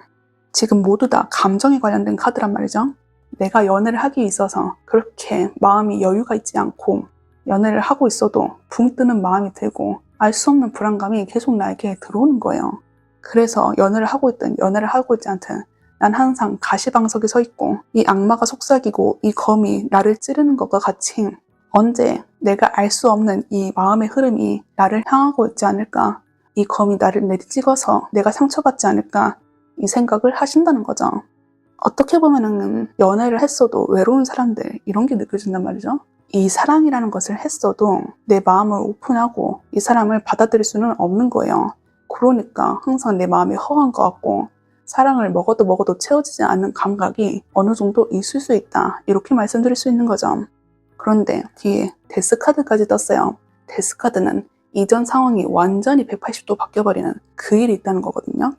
Speaker 1: 지금 모두 다 감정에 관련된 카드란 말이죠. 내가 연애를 하기 있어서 그렇게 마음이 여유가 있지 않고 연애를 하고 있어도 붕 뜨는 마음이 들고 알 수 없는 불안감이 계속 나에게 들어오는 거예요. 그래서 연애를 하고 있든 연애를 하고 있지 않든 난 항상 가시방석에 서 있고 이 악마가 속삭이고 이 검이 나를 찌르는 것과 같이 언제 내가 알 수 없는 이 마음의 흐름이 나를 향하고 있지 않을까, 이 검이 나를 내리찍어서 내가 상처받지 않을까, 이 생각을 하신다는 거죠. 어떻게 보면은 연애를 했어도 외로운 사람들 이런 게 느껴진단 말이죠. 이 사랑이라는 것을 했어도 내 마음을 오픈하고 이 사람을 받아들일 수는 없는 거예요. 그러니까 항상 내 마음이 허한 것 같고 사랑을 먹어도 채워지지 않는 감각이 어느 정도 있을 수 있다. 이렇게 말씀드릴 수 있는 거죠. 그런데 뒤에 데스카드까지 떴어요. 데스카드는 이전 상황이 완전히 180도 바뀌어버리는 그 일이 있다는 거거든요.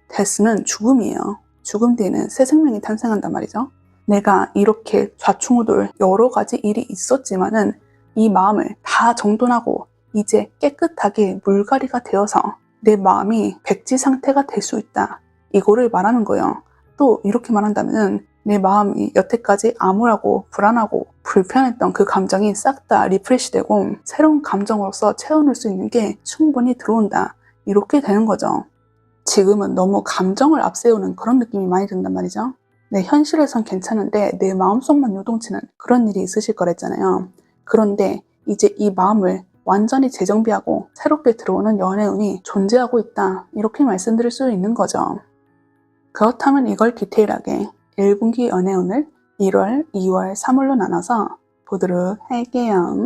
Speaker 1: 데스는 죽음이에요. 죽음 뒤에는 새 생명이 탄생한단 말이죠. 내가 이렇게 좌충우돌 여러 가지 일이 있었지만은 이 마음을 다 정돈하고 이제 깨끗하게 물갈이가 되어서 내 마음이 백지 상태가 될 수 있다. 이거를 말하는 거예요. 또 이렇게 말한다면 내 마음이 여태까지 암울하고 불안하고 불편했던 그 감정이 싹 다 리프레시되고 새로운 감정으로서 채워넣을 수 있는 게 충분히 들어온다. 이렇게 되는 거죠. 지금은 너무 감정을 앞세우는 그런 느낌이 많이 든단 말이죠. 내 현실에선 괜찮은데 내 마음속만 요동치는 그런 일이 있으실 거랬잖아요. 그런데 이제 이 마음을 완전히 재정비하고 새롭게 들어오는 연애운이 존재하고 있다. 이렇게 말씀드릴 수 있는 거죠. 그렇다면 이걸 디테일하게 1분기 연애운을 1월, 2월, 3월로 나눠서 보도록 할게요.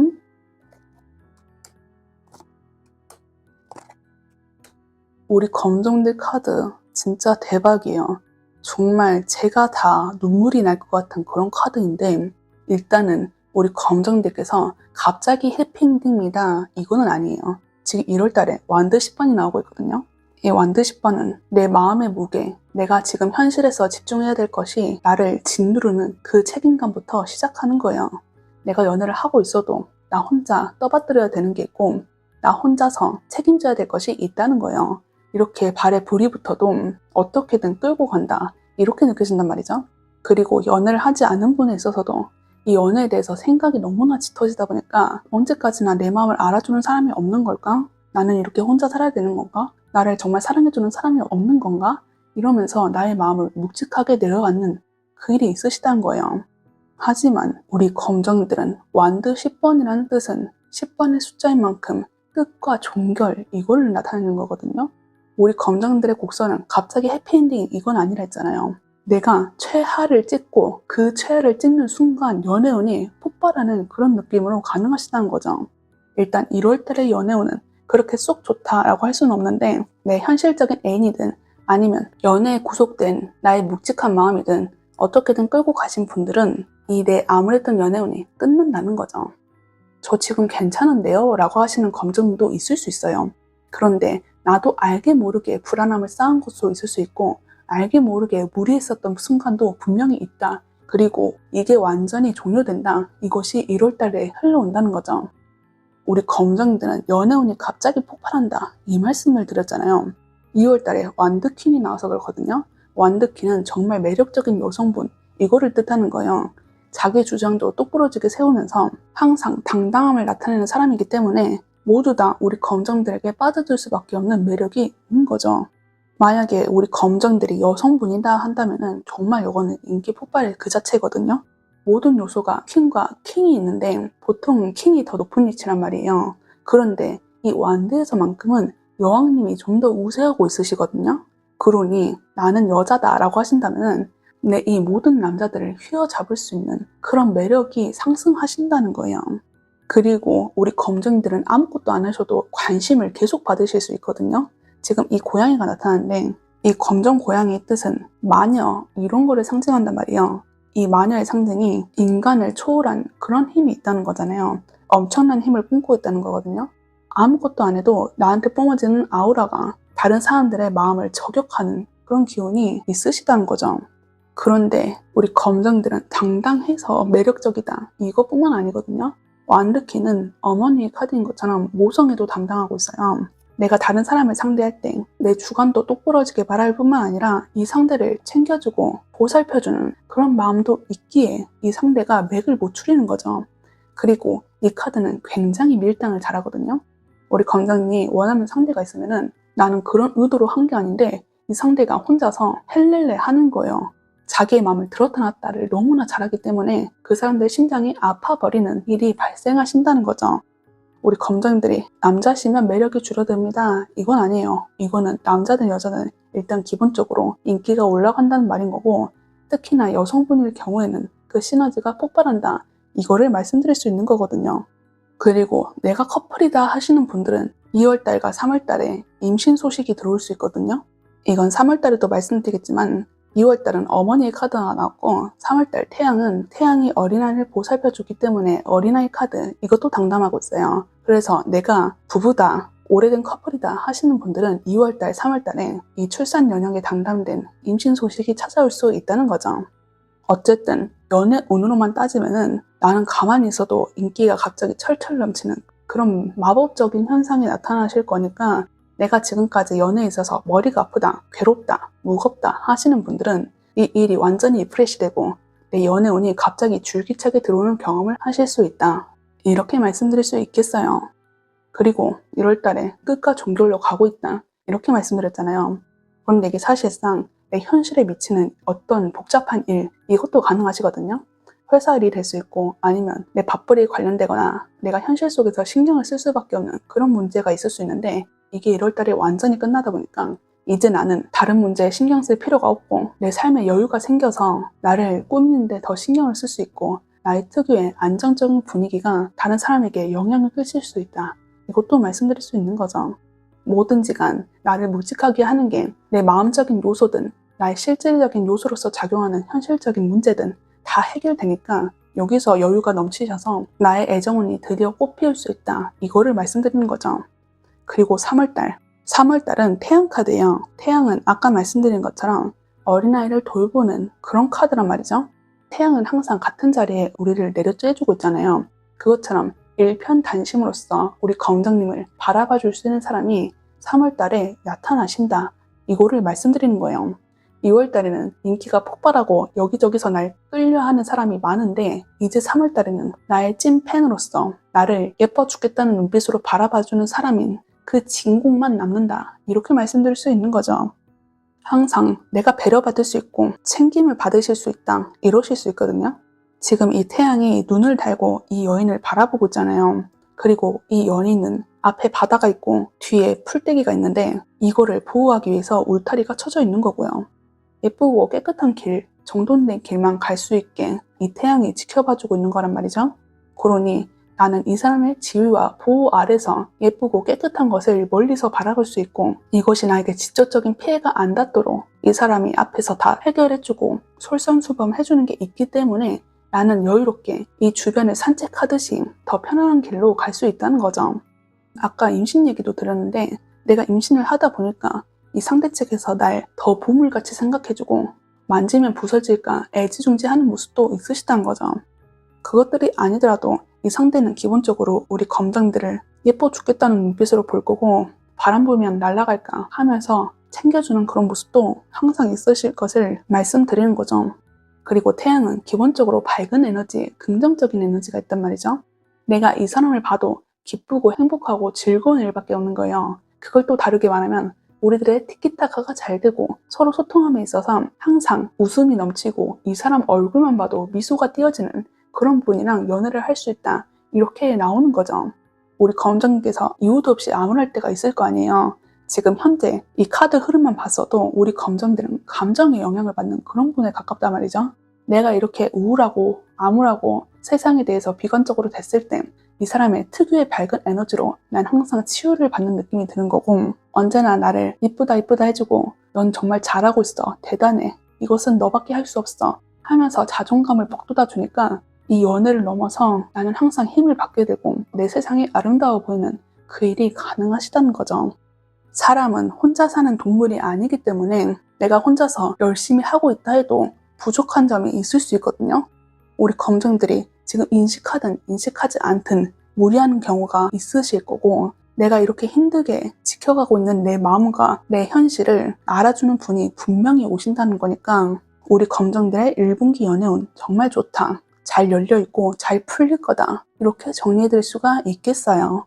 Speaker 1: 우리 검정들 카드 진짜 대박이에요. 정말 제가 다 눈물이 날 것 같은 그런 카드인데 일단은 우리 검정들께서 갑자기 해피엔딩입니다. 이거는 아니에요. 지금 1월달에 완드 10번이 나오고 있거든요. 이 완드 10번은 내 마음의 무게, 내가 지금 현실에서 집중해야 될 것이 나를 짓누르는 그 책임감부터 시작하는 거예요. 내가 연애를 하고 있어도 나 혼자 떠받들여야 되는 게 있고 나 혼자서 책임져야 될 것이 있다는 거예요. 이렇게 발에 불이 붙어도 어떻게든 끌고 간다. 이렇게 느껴진단 말이죠. 그리고 연애를 하지 않은 분에 있어서도 이 연애에 대해서 생각이 너무나 짙어지다 보니까 언제까지나 내 마음을 알아주는 사람이 없는 걸까? 나는 이렇게 혼자 살아야 되는 건가? 나를 정말 사랑해주는 사람이 없는 건가? 이러면서 나의 마음을 묵직하게 내려앉는 그 일이 있으시다는 거예요. 하지만 우리 검정이들은 완드 10번이라는 뜻은 10번의 숫자인 만큼 끝과 종결 이거를 나타내는 거거든요. 우리 검정들의 곡선은 갑자기 해피엔딩 이건 아니라 했잖아요. 내가 최하를 찍고 그 최하를 찍는 순간 연애운이 폭발하는 그런 느낌으로 가능하시다는 거죠. 일단 1월달의 연애운은 그렇게 쏙 좋다라고 할 수는 없는데 내 현실적인 애인이든 아니면 연애에 구속된 나의 묵직한 마음이든 어떻게든 끌고 가신 분들은 이 내 암울했던 연애운이 끝난다는 거죠. 저 지금 괜찮은데요? 라고 하시는 검증도 있을 수 있어요. 그런데 나도 알게 모르게 불안함을 쌓은 것도 있을 수 있고 알게 모르게 무리했었던 순간도 분명히 있다. 그리고 이게 완전히 종료된다. 이것이 1월달에 흘러온다는 거죠. 우리 검정들은 연애운이 갑자기 폭발한다. 이 말씀을 드렸잖아요. 2월달에 완드퀸이 나와서 그렇거든요. 완드퀸은 정말 매력적인 여성분 이거를 뜻하는 거예요. 자기 주장도 똑부러지게 세우면서 항상 당당함을 나타내는 사람이기 때문에 모두 다 우리 검정들에게 빠져들 수밖에 없는 매력이 있는 거죠. 만약에 우리 검정들이 여성분이다 한다면은 정말 이거는 인기 폭발의 그 자체거든요. 모든 요소가 퀸과 킹이 있는데 보통 킹이 더 높은 위치란 말이에요. 그런데 이 완드에서만큼은 여왕님이 좀 더 우세하고 있으시거든요. 그러니 나는 여자다라고 하신다면 내 이 모든 남자들을 휘어잡을 수 있는 그런 매력이 상승하신다는 거예요. 그리고 우리 검정들은 아무것도 안 하셔도 관심을 계속 받으실 수 있거든요. 지금 이 고양이가 나타났는데 이 검정 고양이의 뜻은 마녀 이런 거를 상징한단 말이에요. 이 마녀의 상징이 인간을 초월한 그런 힘이 있다는 거잖아요. 엄청난 힘을 뿜고 있다는 거거든요. 아무것도 안 해도 나한테 뿜어지는 아우라가 다른 사람들의 마음을 저격하는 그런 기운이 있으시다는 거죠. 그런데 우리 검정들은 당당해서 매력적이다. 이것뿐만 아니거든요. 완드키는 어머니의 카드인 것처럼 모성애도 담당하고 있어요. 내가 다른 사람을 상대할 때 내 주관도 똑부러지게 말할 뿐만 아니라 이 상대를 챙겨주고 보살펴주는 그런 마음도 있기에 이 상대가 맥을 못 추리는 거죠. 그리고 이 카드는 굉장히 밀당을 잘하거든요. 우리 검정이 원하는 상대가 있으면은 나는 그런 의도로 한 게 아닌데 이 상대가 혼자서 헬렐레 하는 거예요. 자기의 마음을 들었다 놨다를 너무나 잘하기 때문에 그 사람들의 심장이 아파버리는 일이 발생하신다는 거죠. 우리 검정들이 남자시면 매력이 줄어듭니다. 이건 아니에요. 이거는 남자든 여자든 일단 기본적으로 인기가 올라간다는 말인 거고 특히나 여성분일 경우에는 그 시너지가 폭발한다. 이거를 말씀드릴 수 있는 거거든요. 그리고 내가 커플이다 하시는 분들은 2월달과 3월달에 임신 소식이 들어올 수 있거든요. 이건 3월달에도 말씀드리겠지만 2월달은 어머니의 카드가 나왔고 3월달 태양이 어린아이를 보살펴주기 때문에 어린아이 카드 이것도 당담하고 있어요. 그래서 내가 부부다, 오래된 커플이다 하시는 분들은 2월달, 3월달에 이 출산 연령에 당담된 임신 소식이 찾아올 수 있다는 거죠. 어쨌든 연애 운으로만 따지면은 나는 가만히 있어도 인기가 갑자기 철철 넘치는 그런 마법적인 현상이 나타나실 거니까 내가 지금까지 연애에 있어서 머리가 아프다, 괴롭다, 무겁다 하시는 분들은 이 일이 완전히 리프레시 되고 내 연애 운이 갑자기 줄기차게 들어오는 경험을 하실 수 있다. 이렇게 말씀드릴 수 있겠어요. 그리고 1월달에 끝과 종결로 가고 있다. 이렇게 말씀드렸잖아요. 그런데 이게 사실상 내 현실에 미치는 어떤 복잡한 일, 이것도 가능하시거든요. 회사 일이 될 수 있고 아니면 내 밥벌이에 관련되거나 내가 현실 속에서 신경을 쓸 수밖에 없는 그런 문제가 있을 수 있는데 이게 1월달에 완전히 끝나다 보니까 이제 나는 다른 문제에 신경 쓸 필요가 없고 내 삶에 여유가 생겨서 나를 꾸미는데 더 신경을 쓸 수 있고 나의 특유의 안정적인 분위기가 다른 사람에게 영향을 끼칠 수 있다. 이것도 말씀드릴 수 있는 거죠. 뭐든지 간 나를 묵직하게 하는 게 내 마음적인 요소든 나의 실질적인 요소로서 작용하는 현실적인 문제든 다 해결되니까 여기서 여유가 넘치셔서 나의 애정운이 드디어 꽃피울 수 있다. 이거를 말씀드리는 거죠. 그리고 3월달은 태양 카드예요. 태양은 아까 말씀드린 것처럼 어린아이를 돌보는 그런 카드란 말이죠. 태양은 항상 같은 자리에 우리를 내려쬐주고 있잖아요. 그것처럼 일편단심으로써 우리 검정님을 바라봐 줄 수 있는 사람이 3월달에 나타나신다. 이거를 말씀드리는 거예요. 2월달에는 인기가 폭발하고 여기저기서 날 끌려하는 사람이 많은데 이제 3월달에는 나의 찐팬으로서 나를 예뻐 죽겠다는 눈빛으로 바라봐주는 사람인 그 진공만 남는다. 이렇게 말씀드릴 수 있는 거죠. 항상 내가 배려받을 수 있고 챙김을 받으실 수 있다. 이러실 수 있거든요. 지금 이 태양이 눈을 달고 이 여인을 바라보고 있잖아요. 그리고 이 연인은 앞에 바다가 있고 뒤에 풀떼기가 있는데 이거를 보호하기 위해서 울타리가 쳐져 있는 거고요. 예쁘고 깨끗한 길, 정돈된 길만 갈 수 있게 이 태양이 지켜봐주고 있는 거란 말이죠. 그러니 나는 이 사람의 지위와 보호 아래서 예쁘고 깨끗한 것을 멀리서 바라볼 수 있고 이것이 나에게 직접적인 피해가 안 닿도록 이 사람이 앞에서 다 해결해주고 솔선수범해주는 게 있기 때문에 나는 여유롭게 이 주변을 산책하듯이 더 편안한 길로 갈 수 있다는 거죠. 아까 임신 얘기도 드렸는데 내가 임신을 하다 보니까 이 상대 측에서 날 더 보물같이 생각해주고 만지면 부서질까 애지중지하는 모습도 있으시다는 거죠. 그것들이 아니더라도 이 상대는 기본적으로 우리 검정들을 예뻐 죽겠다는 눈빛으로 볼 거고 바람 불면 날아갈까 하면서 챙겨주는 그런 모습도 항상 있으실 것을 말씀드리는 거죠. 그리고 태양은 기본적으로 밝은 에너지, 긍정적인 에너지가 있단 말이죠. 내가 이 사람을 봐도 기쁘고 행복하고 즐거운 일밖에 없는 거예요. 그걸 또 다르게 말하면 우리들의 티키타카가 잘 되고 서로 소통함에 있어서 항상 웃음이 넘치고 이 사람 얼굴만 봐도 미소가 띄어지는 그런 분이랑 연애를 할 수 있다. 이렇게 나오는 거죠. 우리 검정님께서 이유도 없이 암울할 때가 있을 거 아니에요. 지금 현재 이 카드 흐름만 봤어도 우리 검정들은 감정에 영향을 받는 그런 분에 가깝단 말이죠. 내가 이렇게 우울하고 암울하고 세상에 대해서 비관적으로 됐을 때 이 사람의 특유의 밝은 에너지로 난 항상 치유를 받는 느낌이 드는 거고 언제나 나를 이쁘다 이쁘다 해주고 넌 정말 잘하고 있어. 대단해. 이것은 너밖에 할 수 없어. 하면서 자존감을 북돋아 주니까 이 연애를 넘어서 나는 항상 힘을 받게 되고 내 세상이 아름다워 보이는 그 일이 가능하시다는 거죠. 사람은 혼자 사는 동물이 아니기 때문에 내가 혼자서 열심히 하고 있다 해도 부족한 점이 있을 수 있거든요. 우리 검정들이 지금 인식하든 인식하지 않든 무리하는 경우가 있으실 거고 내가 이렇게 힘들게 지켜가고 있는 내 마음과 내 현실을 알아주는 분이 분명히 오신다는 거니까 우리 검정들의 1분기 연애운 정말 좋다. 잘 열려있고 잘 풀릴 거다. 이렇게 정리해드릴 수가 있겠어요.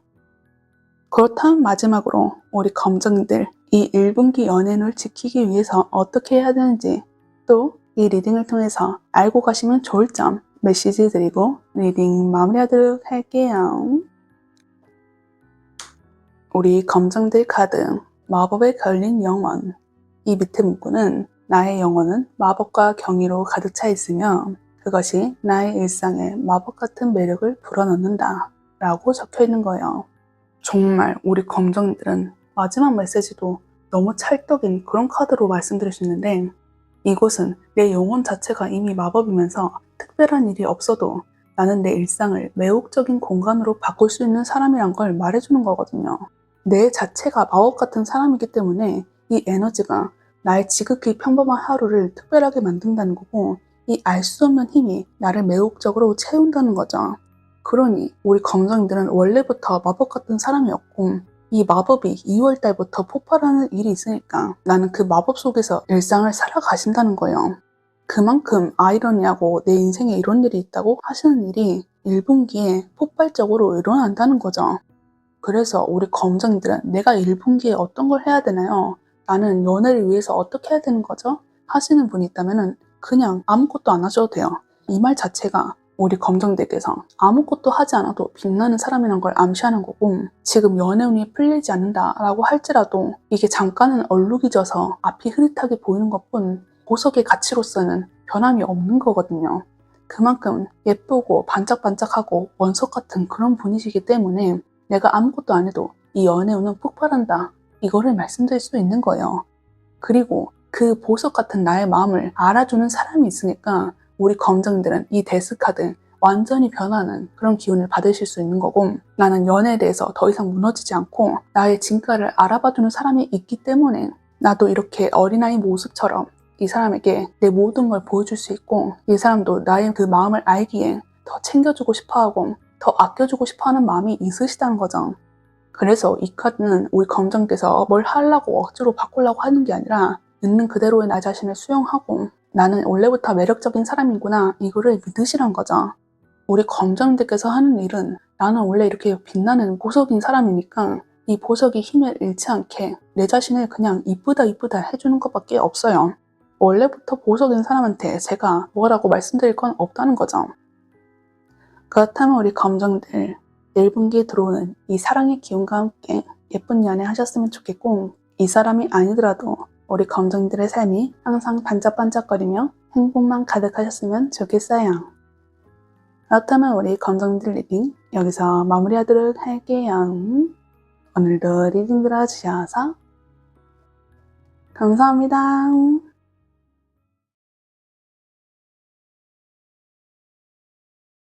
Speaker 1: 그렇다면 마지막으로 우리 검정들 이 1분기 연애운을 지키기 위해서 어떻게 해야 되는지 또 이 리딩을 통해서 알고 가시면 좋을 점 메시지 드리고 리딩 마무리하도록 할게요. 우리 검정들 카드 마법에 걸린 영혼. 이 밑에 문구는 나의 영혼은 마법과 경이로 가득 차 있으며 그것이 나의 일상에 마법 같은 매력을 불어넣는다 라고 적혀 있는 거예요. 정말 우리 검정들은 마지막 메시지도 너무 찰떡인 그런 카드로 말씀드릴 수 있는데, 이곳은 내 영혼 자체가 이미 마법이면서 특별한 일이 없어도 나는 내 일상을 매혹적인 공간으로 바꿀 수 있는 사람이란 걸 말해주는 거거든요. 내 자체가 마법 같은 사람이기 때문에 이 에너지가 나의 지극히 평범한 하루를 특별하게 만든다는 거고, 이 알 수 없는 힘이 나를 매혹적으로 채운다는 거죠. 그러니 우리 검정이들은 원래부터 마법 같은 사람이었고, 이 마법이 2월달부터 폭발하는 일이 있으니까 나는 그 마법 속에서 일상을 살아가신다는 거예요. 그만큼 아이러니하고 내 인생에 이런 일이 있다고 하시는 일이 1분기에 폭발적으로 일어난다는 거죠. 그래서 우리 검정이들은 내가 1분기에 어떤 걸 해야 되나요? 나는 연애를 위해서 어떻게 해야 되는 거죠? 하시는 분이 있다면 그냥 아무것도 안 하셔도 돼요. 이 말 자체가 우리 검정들께서 아무것도 하지 않아도 빛나는 사람이란 걸 암시하는 거고, 지금 연애운이 풀리지 않는다라고 할지라도 이게 잠깐은 얼룩이 져서 앞이 흐릿하게 보이는 것뿐 보석의 가치로서는 변함이 없는 거거든요. 그만큼 예쁘고 반짝반짝하고 원석 같은 그런 분이시기 때문에 내가 아무것도 안 해도 이 연애운은 폭발한다, 이거를 말씀드릴 수 있는 거예요. 그리고 그 보석 같은 나의 마음을 알아주는 사람이 있으니까 우리 검정들은 이 데스카드 완전히 변하는 그런 기운을 받으실 수 있는 거고, 나는 연애에 대해서 더 이상 무너지지 않고 나의 진가를 알아봐주는 사람이 있기 때문에 나도 이렇게 어린아이 모습처럼 이 사람에게 내 모든 걸 보여줄 수 있고, 이 사람도 나의 그 마음을 알기에 더 챙겨주고 싶어하고 더 아껴주고 싶어하는 마음이 있으시다는 거죠. 그래서 이 카드는 우리 검정께서 뭘 하려고 억지로 바꾸려고 하는 게 아니라 있는 그대로의 나 자신을 수용하고 나는 원래부터 매력적인 사람이구나, 이거를 믿으시란 거죠. 우리 검정들께서 하는 일은 나는 원래 이렇게 빛나는 보석인 사람이니까 이 보석이 힘을 잃지 않게 내 자신을 그냥 이쁘다 이쁘다 해주는 것밖에 없어요. 원래부터 보석인 사람한테 제가 뭐라고 말씀드릴 건 없다는 거죠. 그렇다면 우리 검정들 1분기에 들어오는 이 사랑의 기운과 함께 예쁜 연애 하셨으면 좋겠고, 이 사람이 아니더라도 우리 검정들의 삶이 항상 반짝반짝거리며 행복만 가득하셨으면 좋겠어요. 그렇다면 우리 검정들 리딩 여기서 마무리하도록 할게요. 오늘도 리딩 들어주셔서 감사합니다.